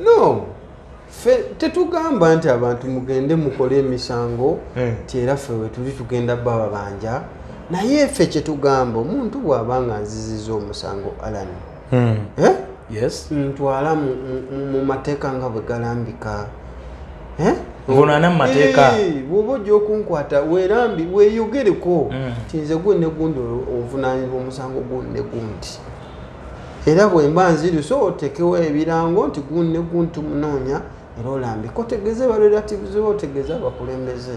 no tetugamba nti abantu mugende mukole emisango ti era ffe we tuli tugenda baba banja naye ffe kye tugamba omuntu bw'abanga nziziza omusango alani yes ntwala mu mateeka nga bwe galambika nvunaana mu mateeka bw'oba ojja okunkwata weerambi weeyogereko tinze gwe ne gundi ovunaanibwa omusango gundi ne gundi era bwe mba nziri so otekewo ebirango nti gundi ne gundi tumunoonya era olambika otegeeze barelatives be otegeeze abakulembeze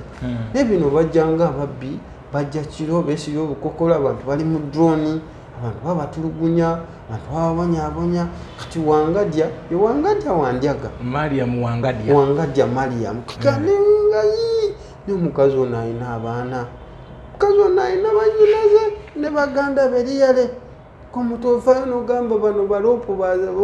n'ebino bajjanga ababbi bajja kiro beesibye obukokola abantu bali mu droni abantu babatulugunya abantu bababonyabonya kati wangadya ewangadya wandyaga wangadya Mariam kakanengayi n'omukazi ono alina abaana mukazi ono alina banyinaze ne baganda beriyale komutofayo n'ogamba bano balopo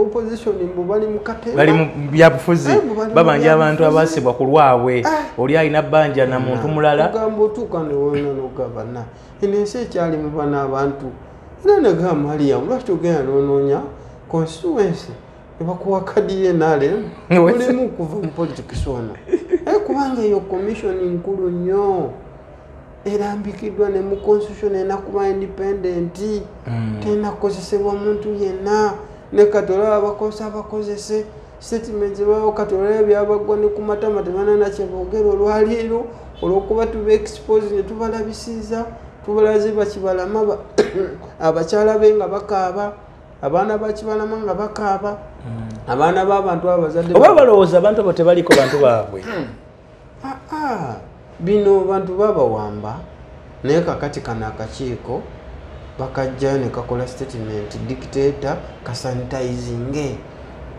opposition mbu bali mu katema bali mu byabufuzi babanja abantu abasibwa ku lwabwe oli alina bbanja na muntu mulala ogamba otuuka ne wona n'ogabana ensi ekyali mu bana abantu era negamba Mariam lwaki togenda n'onoonya constituency ebakuwa kadi yenale mulimu okuva mu politics ono kubanga eyo commission nkulu nnyo erambikiddwa ne mu constitution enakuba independent tenakozesebwa muntu yenna ne katola abakozese statements bawo katola byabagwa ne ku matama tebanana kye boogera olwaliiro olwokuba tuba expose ne tubalabisiza tubalaze bakibalama abakyala be nga bakaaba abaana bakibalama nga bakaaba abaana b'abantu abazadde oba balowooza abantu abo tebaliko bantu baabwe bino bantu babawamba naye kakati kana akakiiko bakajjayo ne kakola statement dictator kasanitizinge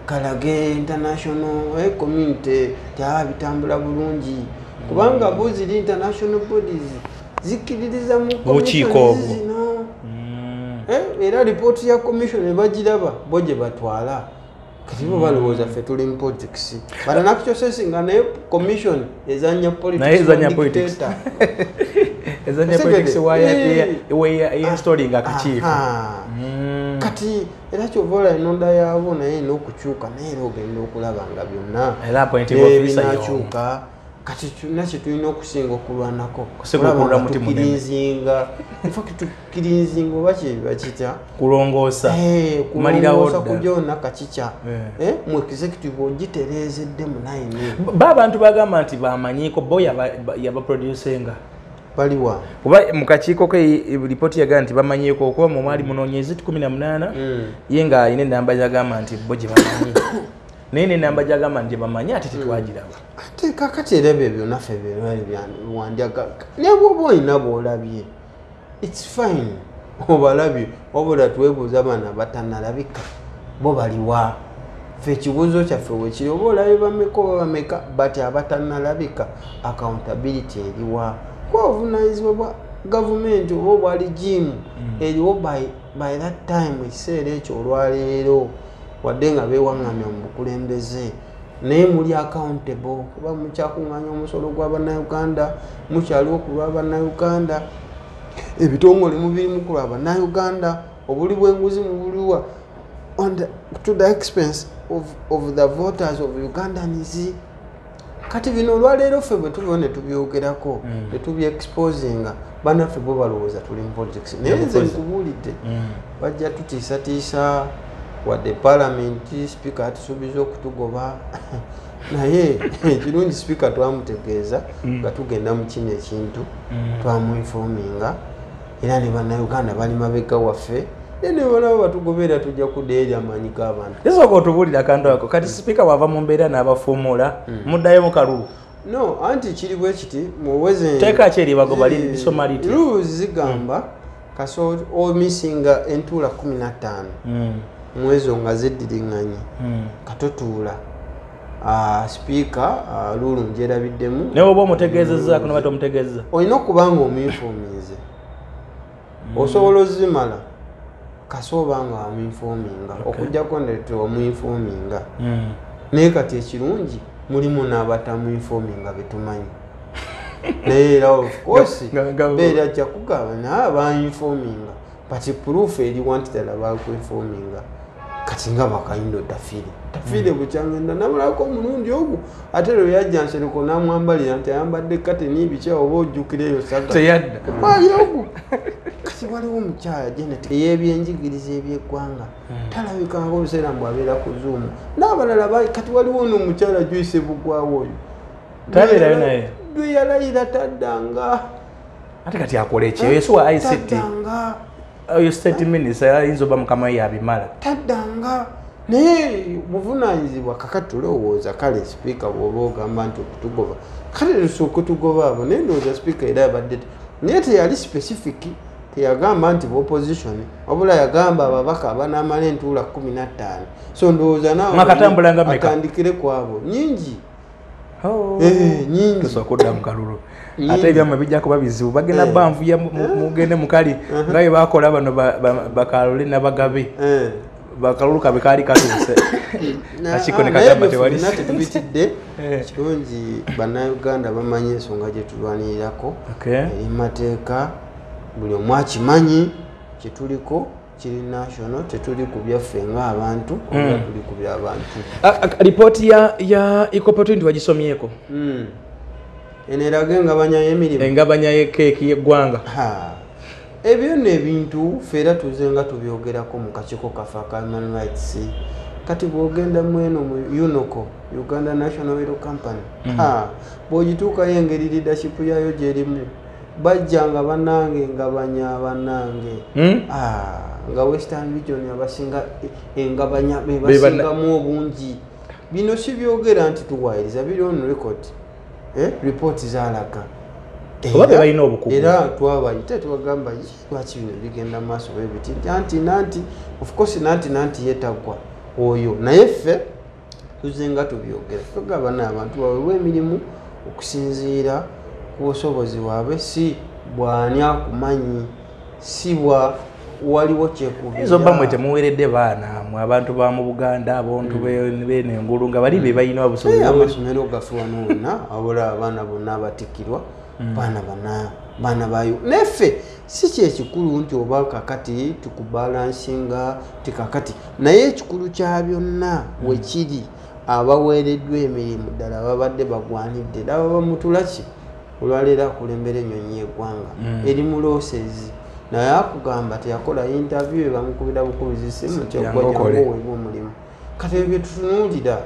kalage international community tyaba bitambula bulungi kubanga buziri international bodies zikiririza mu bukiiko zino era ripoti ya commission ebagiraba bo gye batwala kati bo balowooza ffe tuli mu politics batanakukyosesinga naye commission ezanya politics ezanya politics installing akakiiko kati era kyovola enonda yaabo naye n'okukyuka naye era ogenda okulaba nga byonna ebinakyuka kati nakyo tulina okusinga okulwanako tukirinzinga tukirinzinga oba kyebakitya kulongoosa kulongoosa kugyona kakikya mu executive ogitereezedde munaine abantu bagamba nti bamanyiiko bo yabaproducinga baliwa kuba mu kakiiko ke ripooti yagaa nti bamanyiiko okuba mu mwali munoonyezi 18 ye nga ayina enamba yagamba nti bo gye bamanyi naye nenamba gyagamba nti bamanyi ate tetwagiraba ate kakati era ebyo byonna ffe biwandyaga naye bwoba olina bwolabye its fine obalabye wabula twebuuza abaana batanalabika bo baliwa ffe ekibuuzo kyaffe wekiri oba olabye bameka oba bameka bati abatanalabika accountability eriwa kwavunanyizibwa bwa gavumenti oba obwa ligimu eriwo by that time ekiseera ekyo olwaleero wadde nga bewaŋŋamya mu bukulembeze naye muli accountable kuba mukyakuŋŋanya omusolo gw'abannayuganda mukyaliwo ku lw'abannayuganda ebitongole mubirimu ku lw'abannayuganda obuli bw'enguzi mubuliwa to the expense of the voters of Ugandans. Kati bino olwaleero ffe bwe tuliwo ne tubyogerako ne tubyexposinga bannaffe bo balowooza tuli mu politics naye nze nkubuulidde bajja tutiisatiisa wadde palamenti sipiika atusuubiza okutugoba naye ekirungi sipiika twamutegeeza nga tugenda mu kino ekintu twamuinfominga era ne bannayuganda bali mabega waffe ne balaba batugoberera tujja kudeeri amaanyi g'abantu esooka otubuulira akantu ako kati sipiika bw'ava mu mbeera n'abafuumuula muddayo mu kalulu no anti kiri bwe kiti muweze teeka ki eribagoba lisoma liti rules zigamba kaso omisinga entuula 15 mwezi nga ziddiringanye katotuula sipiika lulu ngyerabiddemu naye oba omutegeezezzaako noba tomutegeezeza olina okubanga omuinfominze osobola ozimala kasoobanga wamuinfominga okujjako ndete wamuinfominga naye kati ekirungi mulimu n'abatamuinfominga betumanyi naye era of course beera ajja kugaba naye bainfominga but proof eriwa nti ddala bakuinfominga kati nga bakaindo tafire bukyangenda namalako omulundi ogwo ate lwe yajja nsereko namwambalira nti ayambadde kateni bikyawo oba ojjukireyo teyadda ogwo kati waliwo omukyala Janet ey'ebyenjigiriza ebyeggwanga talabikanga obuseera mbw abeera ku Zoom n'abalala kati waliwo n'omukyala Joyce Bugwawo oyo tabeerayo naye dwe yalayira taddanga ate kati akola ekyo yesu wa ICT oyo state minister ayinza oba mukama we yabimala taddanga naye buvunaanyizibwa kakati tulowooza kale sipiika bw'oba ogamba nti okutugoba kale lusooka otugoba abo naye ndowooza sipiika era yabadde naye teyali specific teyagamba nti opposition wabula yagamba ababaka abanamala entuula 15 so ndowooza nawe atandikire ku abo nyingi nyingi tusooka odda mu kalulu ate ebyammwe bijja kuba bizibu bagenda banvuya mugende mukali nga bwe bakola bano bakalule nabagabe bakalulu kabe kaali katuuse akiko ne kagamba tewali tetubitidde kirungi bannayuganda bamanyi ensonga gye tulwanirirako eri mateeka buli omu akimanyi kyetuliko kiri national tetuli ku byaffe ng'abantu oba tuli ku by'abantu ripooti ya equal opportunity wagisomyeko eno eraga engabanya y'emirimu engabanya y'ekeeki y'eggwanga ebyo n'ebintu ffe era tuze nga tubyogerako mu kakiiko kaffe aka human rights kati bw'ogenda mweno mu UNOCO Uganda National Oil Company bw'ogituukayo engeri leadership yayo gyerimu bajja nga bannange ngabanya bannange nga Western Region abasinga engabanya bebasingamu obungi bino si byogera nti tuwaayiriza biri on record report zalaga oba be balina obukugu era twabayite tubagamba lwaki bino bigenda maaso bebiti nanti of course nanti yetagwa oyo naye ffe tuzenga tubyogera tugaba n'abantu baweebwa emirimu okusinziira ku busobozi bwabwe si bwani akumanyi si bwa waliwo kyekubira ezo bamwe temuweredde baana mwe abantu ba mu Buganda abontu bene engulu nga bali be balina obusobozi amasomero gaffe wano wonna abula abaana bonna abatikirwa baana bayo neffe si kyekikulu nti oba kakati tukubalansinga tikakati naye ekikulu kya byonna wekiri abaweereddwa emirimu ddala babadde bagwanidde laba bamutulaki olwaleero akulembera ennyonyi y'eggwanga eri muloosezi naye akugamba teyakola interview bamukubira bukubizi simu kyagwajangoweebwa omulimu kati ebyo byetutunuulira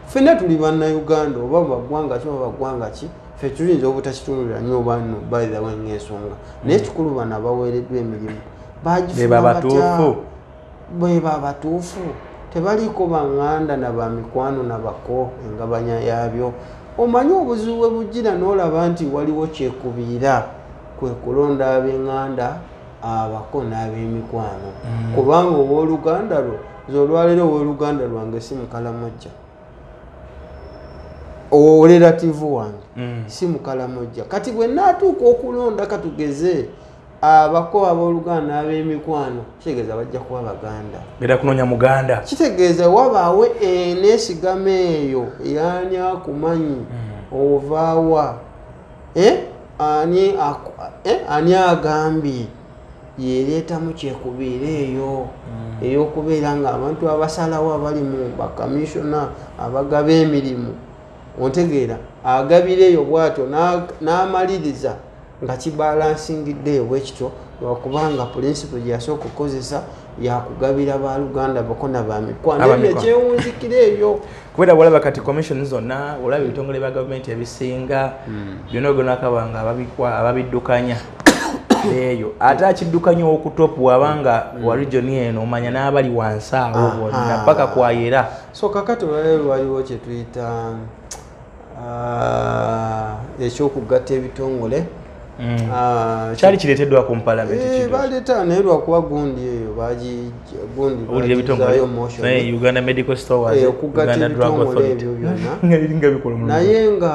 ffenna tuli bannayuganda oba baggwanga ki oba baggwanga ki ffe tuyinza obutakitunulira nnyo banno bayirawo ng'ensonga naye ekikulu bano abaweereddwa emirimu bagifuna batya beba abatuufu tebaliiko baŋŋanda na bamikwano na bako engabanya yaabyo omanyi obuzibu bwe bujjira n'olaba nti waliwo kyekubiira kwe kulonda ab'eŋŋanda abako n'ab'emikwano kubanga obw'oluganda lwo z'olwaliro obw'oluganda lwange si mukalamojja relative wange si mukalamojja kati bwe naatuuka okulonda katugeze abako ab'oluganda n'ab'emikwano kitegeeza bajja kuba baganda era kunoonya muganda kitegeeza wabaawe n'esigama eyo yani akumanyi ovaawa ani agambye yereetamu kyekubiira eyo ey'okubeera nga abantu abasalawo abali mu bakamishona abagaba emirimu ontegeera agabira eyo bwatyo n'amaliriza nga kibalansingiddeyo bwekityo lwakubanga purinsipo gye yasooka okukozesa yakugabira baluganda bakona bamikwano nekyewunzikira eyo kubera olaba kati commission zonna olaba ebitongole bya gavumenti ebisinga byonna ogonakabanga ababiddukanya eyo ate akiddukanya okutopu wabanga wa region eno omanya n'abali wansi awo bonna paka kwayera so kakati olwaleero waliwo kyetuyita ekyokugatta ebitongole kyali kireeteddwa ku mpalamenti baleeta naye lwakuba gundi eyo Uganda Medical Stores okugatta ebitongole ebyo byonna naye nga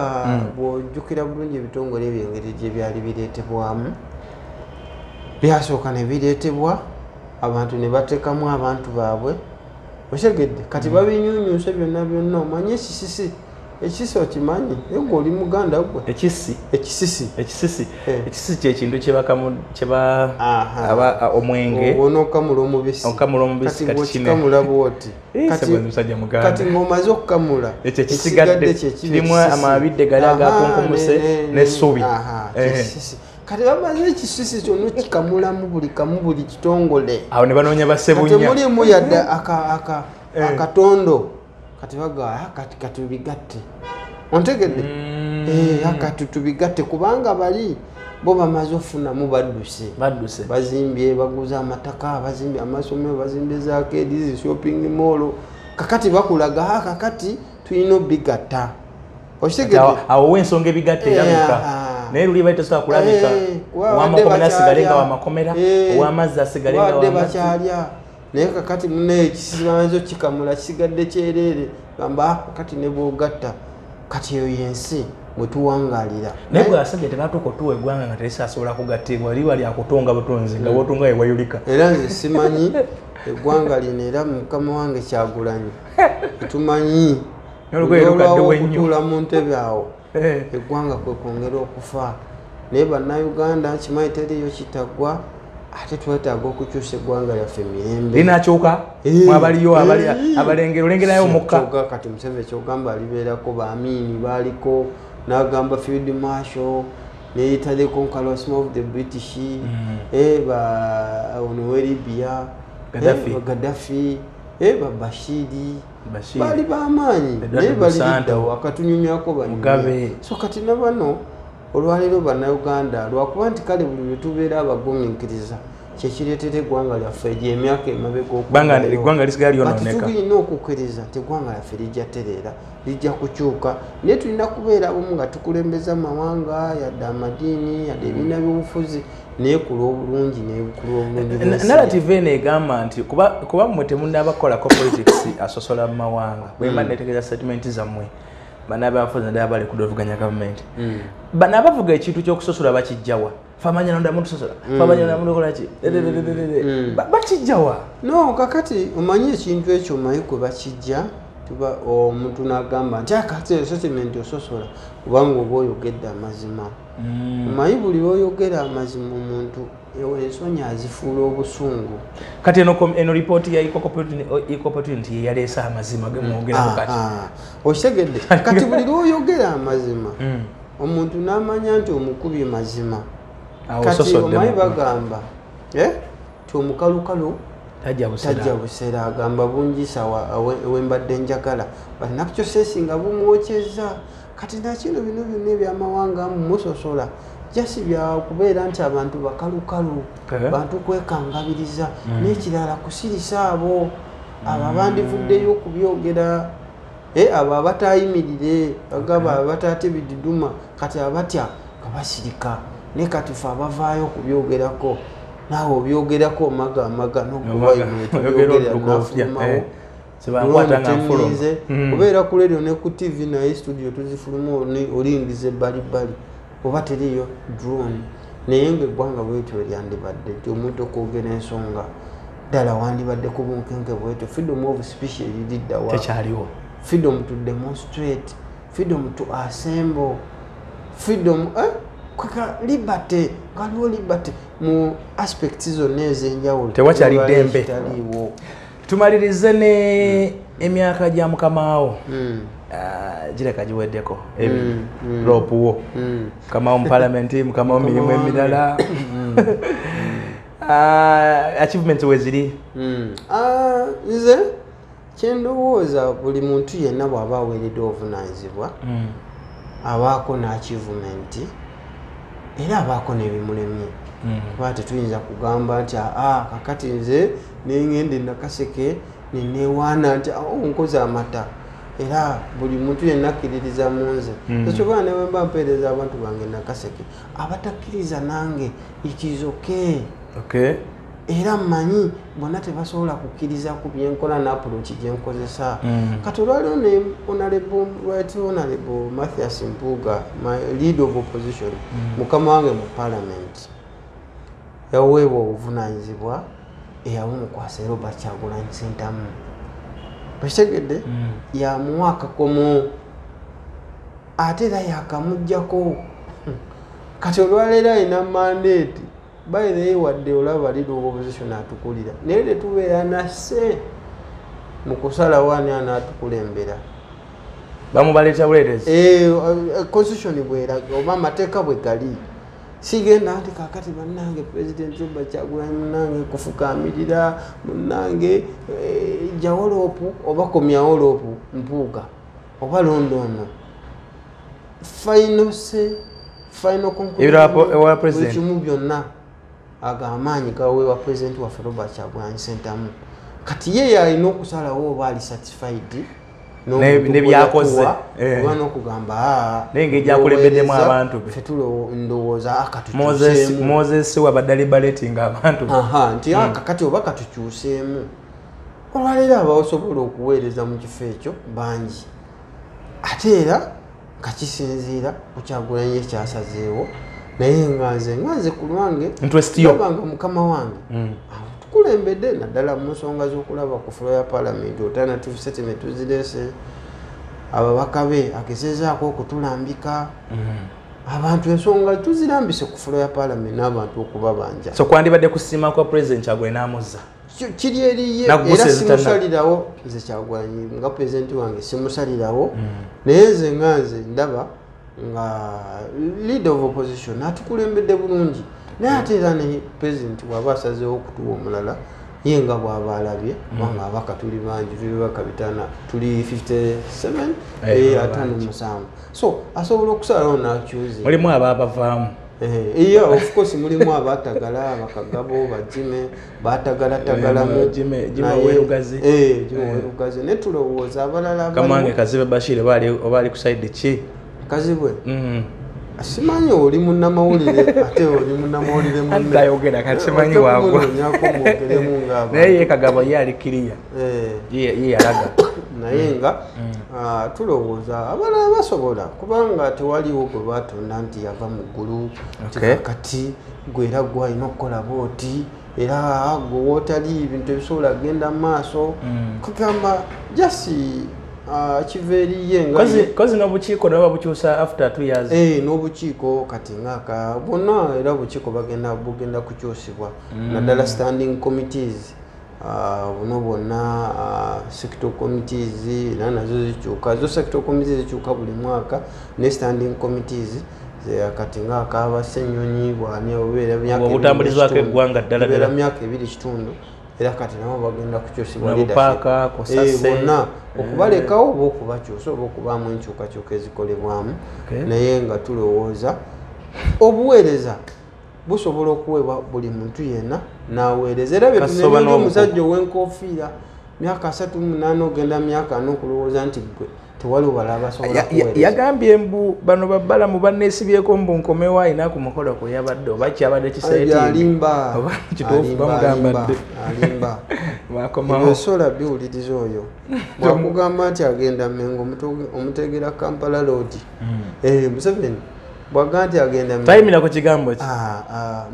bw'ojjukira bulungi ebitongole ebyo engeri gye byali bireetebwamu byasooka ne bireetebwa abantu ne bateekamu abantu baabwe otegedde kati babinyunyusa byonna byonna omanye ekisisi okimanyi ego oli muganda gwe ekisisi kyekintu kyeba omwenge onokamula omubisi katikamula bwoti kati ng'omaze okukamula ekisigadde kirimu amabidde gali agakunkumuse n'essubi kati bamaze ekisisi kyonna kikamulamu buli kitongole awo ne banoonya basebunya kati mulimu yadde akatondo kati bagaya kati tubigatte ontegedde kati tubigatte kubanga bali bo bamaze ofunamu badduse bazimbye baguza amataka bazimbye amasomero bazimbye za kedizi shopping mall kakati bakulaga kakati tulina obigatta okitegedde awo w'ensonga ebigatte erabika naye luli baita sobola kulabika ow'amakomera asigale nga wamakomera ow'amazzi asigale nga wamazzi naye kakati munaye ekisisi bamaze okikamula kisigadde kyereere gamba kakati ne bw'ogatta kati eyo yensi bwe tuwangaalira naye bw'asajja tebatuuka otuwa eggwanga nga terisasobola kugattibwa liba lyakutonga butonzi nga bwotunga ewayulika era nze simanyi eggwanga lino era mukama wange Kyagulanyi tumanyi olw'okutuula mu ntebe awo eggwanga kwe kwongera okufa naye bannayuganda kimanyi teriyo kitaggwa ate twetaaga okukyusa eggwanga lyaffe mirembe linakyuka mwabaliyo abalengero olengerayo omukka kati Museveni ekyogamba alibeerako baamiini baaliko n'agamba field marshal neyita the conquerors of the British ono Libya Gaddafi Bashiri bali bamaanyi naye baliddawo akatunyumyako banyume so kati nabano olwaleero bannayuganda lwakuba nti kale buli lwe tubeera abagumiikiriza kyekireetera eggwanga lyaffe egy'emyaka emabega eggwanga lisigala lyonooneka. Tulina okukkiriza nti eggwanga lyaffe lijja tereera, lijja kukyuka, naye tulina kubeera abamu nga tukulembeza amawanga yadde amadiini yadde ebibiina by'obufuzi naye ku lw'obulungi n'obulungi. Narrative eno egamba nti kuba mmwe temunnabakolako politics asosola mu mawanga bwemba netegeeza statement zammwe bannabyabufuzi naddala bali kudovuganya gavumenti bano abavuga ekintu ky'okusosola bakijjawa famanya nondamu tusosola famanya nondamu tukolaki bakijjawa. No kakati omanyi ekintu ekyo omanyi kwe bakijja tuba omuntu n'agamba nti akati statement ososola kubanga oba oyogedde amazima. Omanyi buli lw'oyogera amazima omuntu ensonyi azifuula obusungu. Kati eno ripooti ya Equal Opportunity yaleese amazima gemwogerako kati okitegedde kati buli lw'oyogera amazima omuntu n'amanya nti omukubye mazima. Kati omanyi bagamba ti omukalukalu tajja busera agamba bunjisa wembadde njagala balina kukyoseesinga bumwokyeza. Kati nakino bino byonna ebyamawanga musosola jasi byakubeera nti abantu bakalukalu bantu kwekangabiriza n'ekirala kusirisa abo abandivuddeyo okubyogera abo abatayimirire agaba abatate bididuma kati abatya kabasirika ne kati fe abavaayo okubyogerako naawe obyogerako amaga n'okuwayimuyetuyogera kubeera ku radio ne ku TV naye studio tuzifuluma olingiza ebbalibbali oba teriyo drone naye ngaeggwanga bwetyo lyandibadde nti omuntu okwogera ensonga ddala wandibadde ku bunkenke bwetyo freedom of speech eriddawa tekyaliwo freedom to demonstrate freedom to assemble freedom kweka liberty ngaliwo liberty mu aspects zonna ez'enjawulo tewakyali ddembe. Tumalirize ne emyaka gya mukamaawo gireka giweddeko ebiri lopuwo mukamawo mu palamenti mukamawo mirimu emirala achievements weziri. Nze kyendowooza buli muntu yenna bw'aba aweereddwa obuvunaanyizibwa abaako n'achievement era abaako n'ebimulemye. Kuba tetuyinza kugamba nti kakati nze nengende nakaseke nenewaana nti nkoze amata era buli muntu yenna akkiririza mu nze. Ekyokuba newe mba mpeereza abantu bange nakaseke abatakkiriza nange ikizoke era mmanyi bonna tebasobola kukkiriza ku byenkola n'approach gyenkozesa. Kati olwaliwo ne honorable Mathias Mpuuga my lead of opposition mukama wange mu parliament yaweebwa obuvunaanyizibwa eyabumukwasa Robert Kyagulanyi Ssentamu okitegedde yamuwa akakomo ate era yakamuggyako. Kati olwaleero alina mandate baire wadde olaba leader of opposition atukulira naye tetubeera nasse mu kusalawo ani anaatukulembera bamubaleeta buleetezi constitution bwera oba amateeka bwe gali sigenda nti kakati bannange president Robert Kyagulanyi munnange kufukamirira munnange jawolopu oba komyawolopu Mpuuga oba Londono final conclusion ekimu byonna agamaanyi gaweebwa president waffe Robert Kyagulanyi Ssentamu. Kati ye yalina okusalawo oba ali satisfied nebyakoze oba n'okugamba naye gyakulembeddemu abantu be ndowooza Moses wabadde liberating abantu nti kakati oba katukyuseemu. Olwaleero abasobola okuweereza mu kifo ekyo bangi ate era kakisinziira ku Kyagulanyi ekyasazeewo naye nganze ku lwange obanga mukama wange tukulembedde naddala mu nsonga z'okulaba ku floor ya parliament alternative settlement tuzireese ababaka be agezezaako okutulambika abantu ensonga tuzirambise ku floor ya parliament n'abantu okubabanja. So kwandibadde kusiima kwa president Kyagulanyi n'amuzza kiri eriye era simusalirawo nze Kyagulanyi nga president wange simusalirawo naye nze nganze ndaba nga leader of opposition atukulembedde bulungi naye ate era ne president bw'aba asazeewo okutuwa omulala ye nga bw'aba alabye kubanga abaka tuli bangi tuli baka bitana tuli 57 57 so asobola okusalawo n'akyuzi mulimu ababavaamu Iya of course mulimu abatagala abakagabo bajime batagala jime werugazi jime werugazi ne tulowooza abalala kamange Kazibe Bashir bali ku side ki Kazibwe asimanyi oli munnamawulire ate oli munnamawulire munne ayogera kati simanyi wagwa naye Kagabo ye alikiriya ye yalaga naye nga tulowooza abalala basobola kubanga tewaliwo gwe batonda nti yava mu ggulu kati gwe era gwe alina okukola booti era gwe wootali ebintu ebisobola kugenda mu maaso kugamba jasi kiveeriye kozi n'obukiiko nabo babukyusa after 2 years n'obukiiko kati ngaka bonna era bukiiko bugenda kukyusibwa naddala standing committees buno bwonna sector committees nazo zikyuka zo sector committees zikyuka buli mwaka ne standing committees kati ngaka abasenyonyi bwani obeera myaka obutambulizwako eggwanga ddala myaka 2.5 era kati nabo bagenda kukyusibwa leadership bonna okubalekawo oba okubakyusa oba okubaamu enkyukakyuka ezikolebwamu naye nga tulowooza obuweereza busobola okuweebwa buli muntu yenna n'aweereza era betunenye omusajja ow'enkofiira myaka 38 ogenda myaka 4 okulowooza nti gwe tewali bala abasobola kuweereza yagambye mbu bano babbala mu banneesibyeko mbu nkomewo ayina ku mukolo kwe yabadde oba kyabadde kiseeti alimba kituufu bamugambadde alimba osobola biwuliriza oyo bwakugamba nti agenda Mengo omutegera Kampala Road Museveni bwaga nti agenda tayimira ku kigambo ki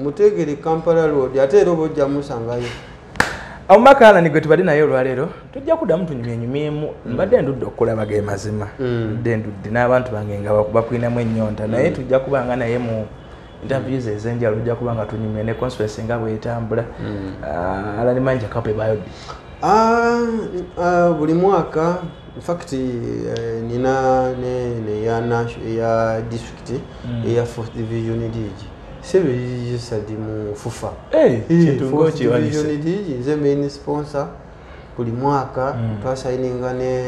mutegere Kampala Road ate era oba ojja musangayo Omumakala nigwe tubadde naye olwaleero tujja kuddamu tunyumyenyumyemu mbadde ndudde okulaba ge mazima ndudde n'abantu bange nga bakwinamu ennyonta naye tujja kubanga naye mu interviews ez'enjalo tujja kubanga tunyumye ne conference nga bwetambula Alani Manja Kape Bayodi buli mwaka in fact nina ya district ya 4th division DG sebe yisadi mu fufa chitungo chiwanise nze main sponsor buli mwaka twasayininga ne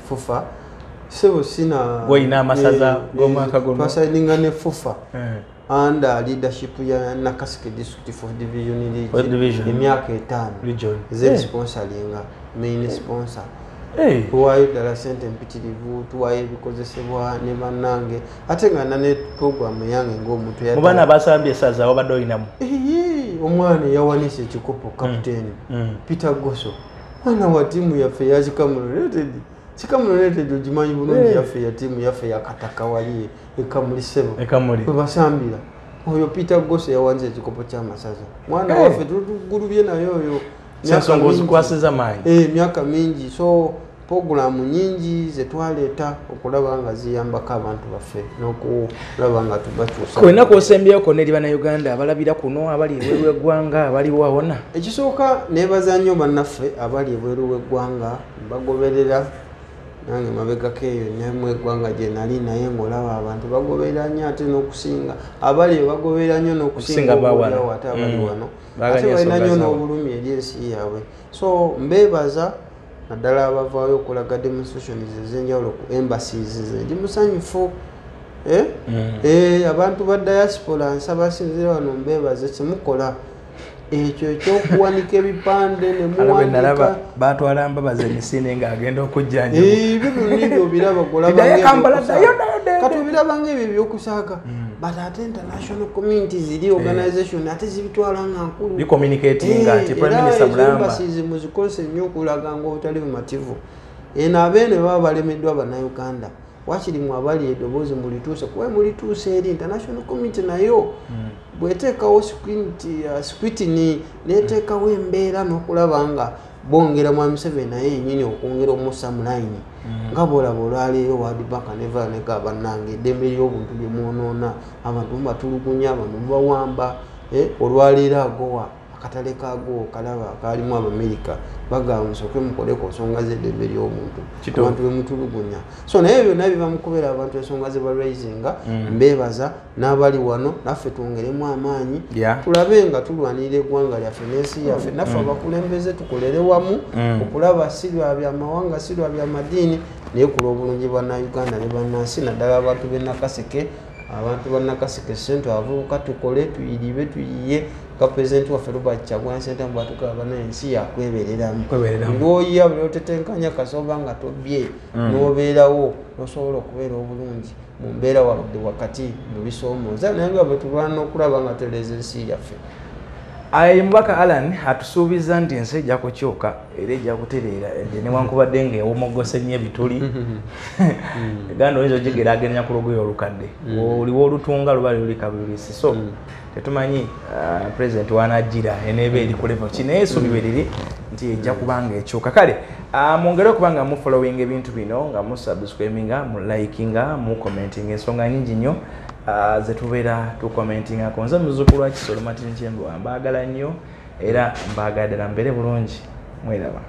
fufa sebo sina boyina masaza gomwaka gono twasayininga ne fufa under leadership ya Nakaseke district 4th division emyaka 5 ze sponsoringa main sponsor tuwayo ddala sente mpitirivu tuwayo ebikozesebwa ne bannange ate nga nane programu yange ng'omuntu mu baana basambye esaza wabadde olinamu omwana yawanise ekikopo kapiteeni Peter Goso mwana wa tiimu yaffe ya Kikamuli United ogimanyi bulungi yaffe ya tiimu yaffe ya Kataka wali Ekamuli Sebo bwe basambira oyo Peter Goso yawanise ekikopo ky'amasaza mwana waffe tutugulubye naye oyo myaka mingi so programu nyingi zetwaleeta okulaba nga ziyambako abantu baffe n'okulaba nga tubakyusa kwena kwosembyeoko neri bannayuganda abalabira kuno abali ebweru w'eggwanga abaliwo awona ekisooka neebaza nnyo bannaffe abali ebweru w'eggwanga bagoberera nange mabegako eyo nemu eggwanga gye nali naye ng'olaba abantu bagoberera nnyo ate n'okusinga abali bagoberera nnyo n'okusinga obaoliawo ate abali wano ate balina nnyo n'obulumi eri ensi yaabwe so mbeebaza naddala abavaayo okulaga demonstrations ez'enjawulo ku embassies ndi musanyufu abantu ba diaspora nsaba sinzira wano mbeebaze kyemukola ekyo ekyokuwanika ebipande nemuwanika batwala mbabaza emisinde ng'agenda okujjanja bibyo biraba kati obirabanga ebyo ebyokusaaka but ate international community ziri organization ate zibitwala nga nkulu bicommunicatinga ati prime minister mulamba muzikozese nnyo okulaga nga obutali bumativu eno abeene baba balemeddwa bannayuganda wakirimu abali eddoboozi mulituuse kuba mulituuse eri international community nayo bweteekawo scrutiny neteekawo embeera n'okulaba nga bongera mwami Museveni naye yennyini okwongera omussa mu line nga bwolaba olwaleero wadibaka nevaneka bannange eddembe ly'obuntu lye mwonoona abantu mubatulugunya abantu mubawamba olwaleero agowa akatale kago kalaba kalimu Abamerika bagamba musooke mukole ku nsonga z'eddembe ly'obuntu abantu bemutulugunya so naye byonna biva mu kubeera abantu ensonga ze baraisinga mbeebaza n'abali wano naffe twongeremu amaanyi tulabe nga tulwanirira eggwanga lyaffe n'ensi yaffe naffe abakulembeze tukolere wamu okulaba si lwa byamawanga si lwa byamadiini naye ku lw'obulungi bwannayuganda ne bannansi naddala abantu b'e Nakaseke abantu bannakasike ssente abavubuka tukole tuyiribe tuyiye nga pulezidenti waffe Robert Kyagulanyi Ssentamu bw'atugamba n'ensi yakwebereramu lwoyiya buli otetenkanya kasoba nga tobye n'obeerawo nosobola okubeera obulungi mu mbeera wadde wakati mu bisoomooza naye nga bwe tulwana okulaba nga tuleeza ensi yaffe. Mubaka Alan atusuubiza nti ensi ejja kukyuka era ejja kutereera newankubadde ng'ewomogose nnyo ebituli eganda oyinza ogigeraageranya ku lugoye olukadde oliwo olutunga luba luli kabulisi so tetumanyi pulezidenti wanagira eneeba eri ku level ki naye essuubi bwe liri nti ejja kubanga ekyuka kale mwongere okuba nga mufollowinga ebintu bino nga musubscribinga mulikinga mucommentinga ensonga nyingi nnyo zetubeera tukomentingako nze muzzukulu wa Kisolo Martin Kyembo mbaagala nnyo era mbaagadde mbeere bulungi mweraba.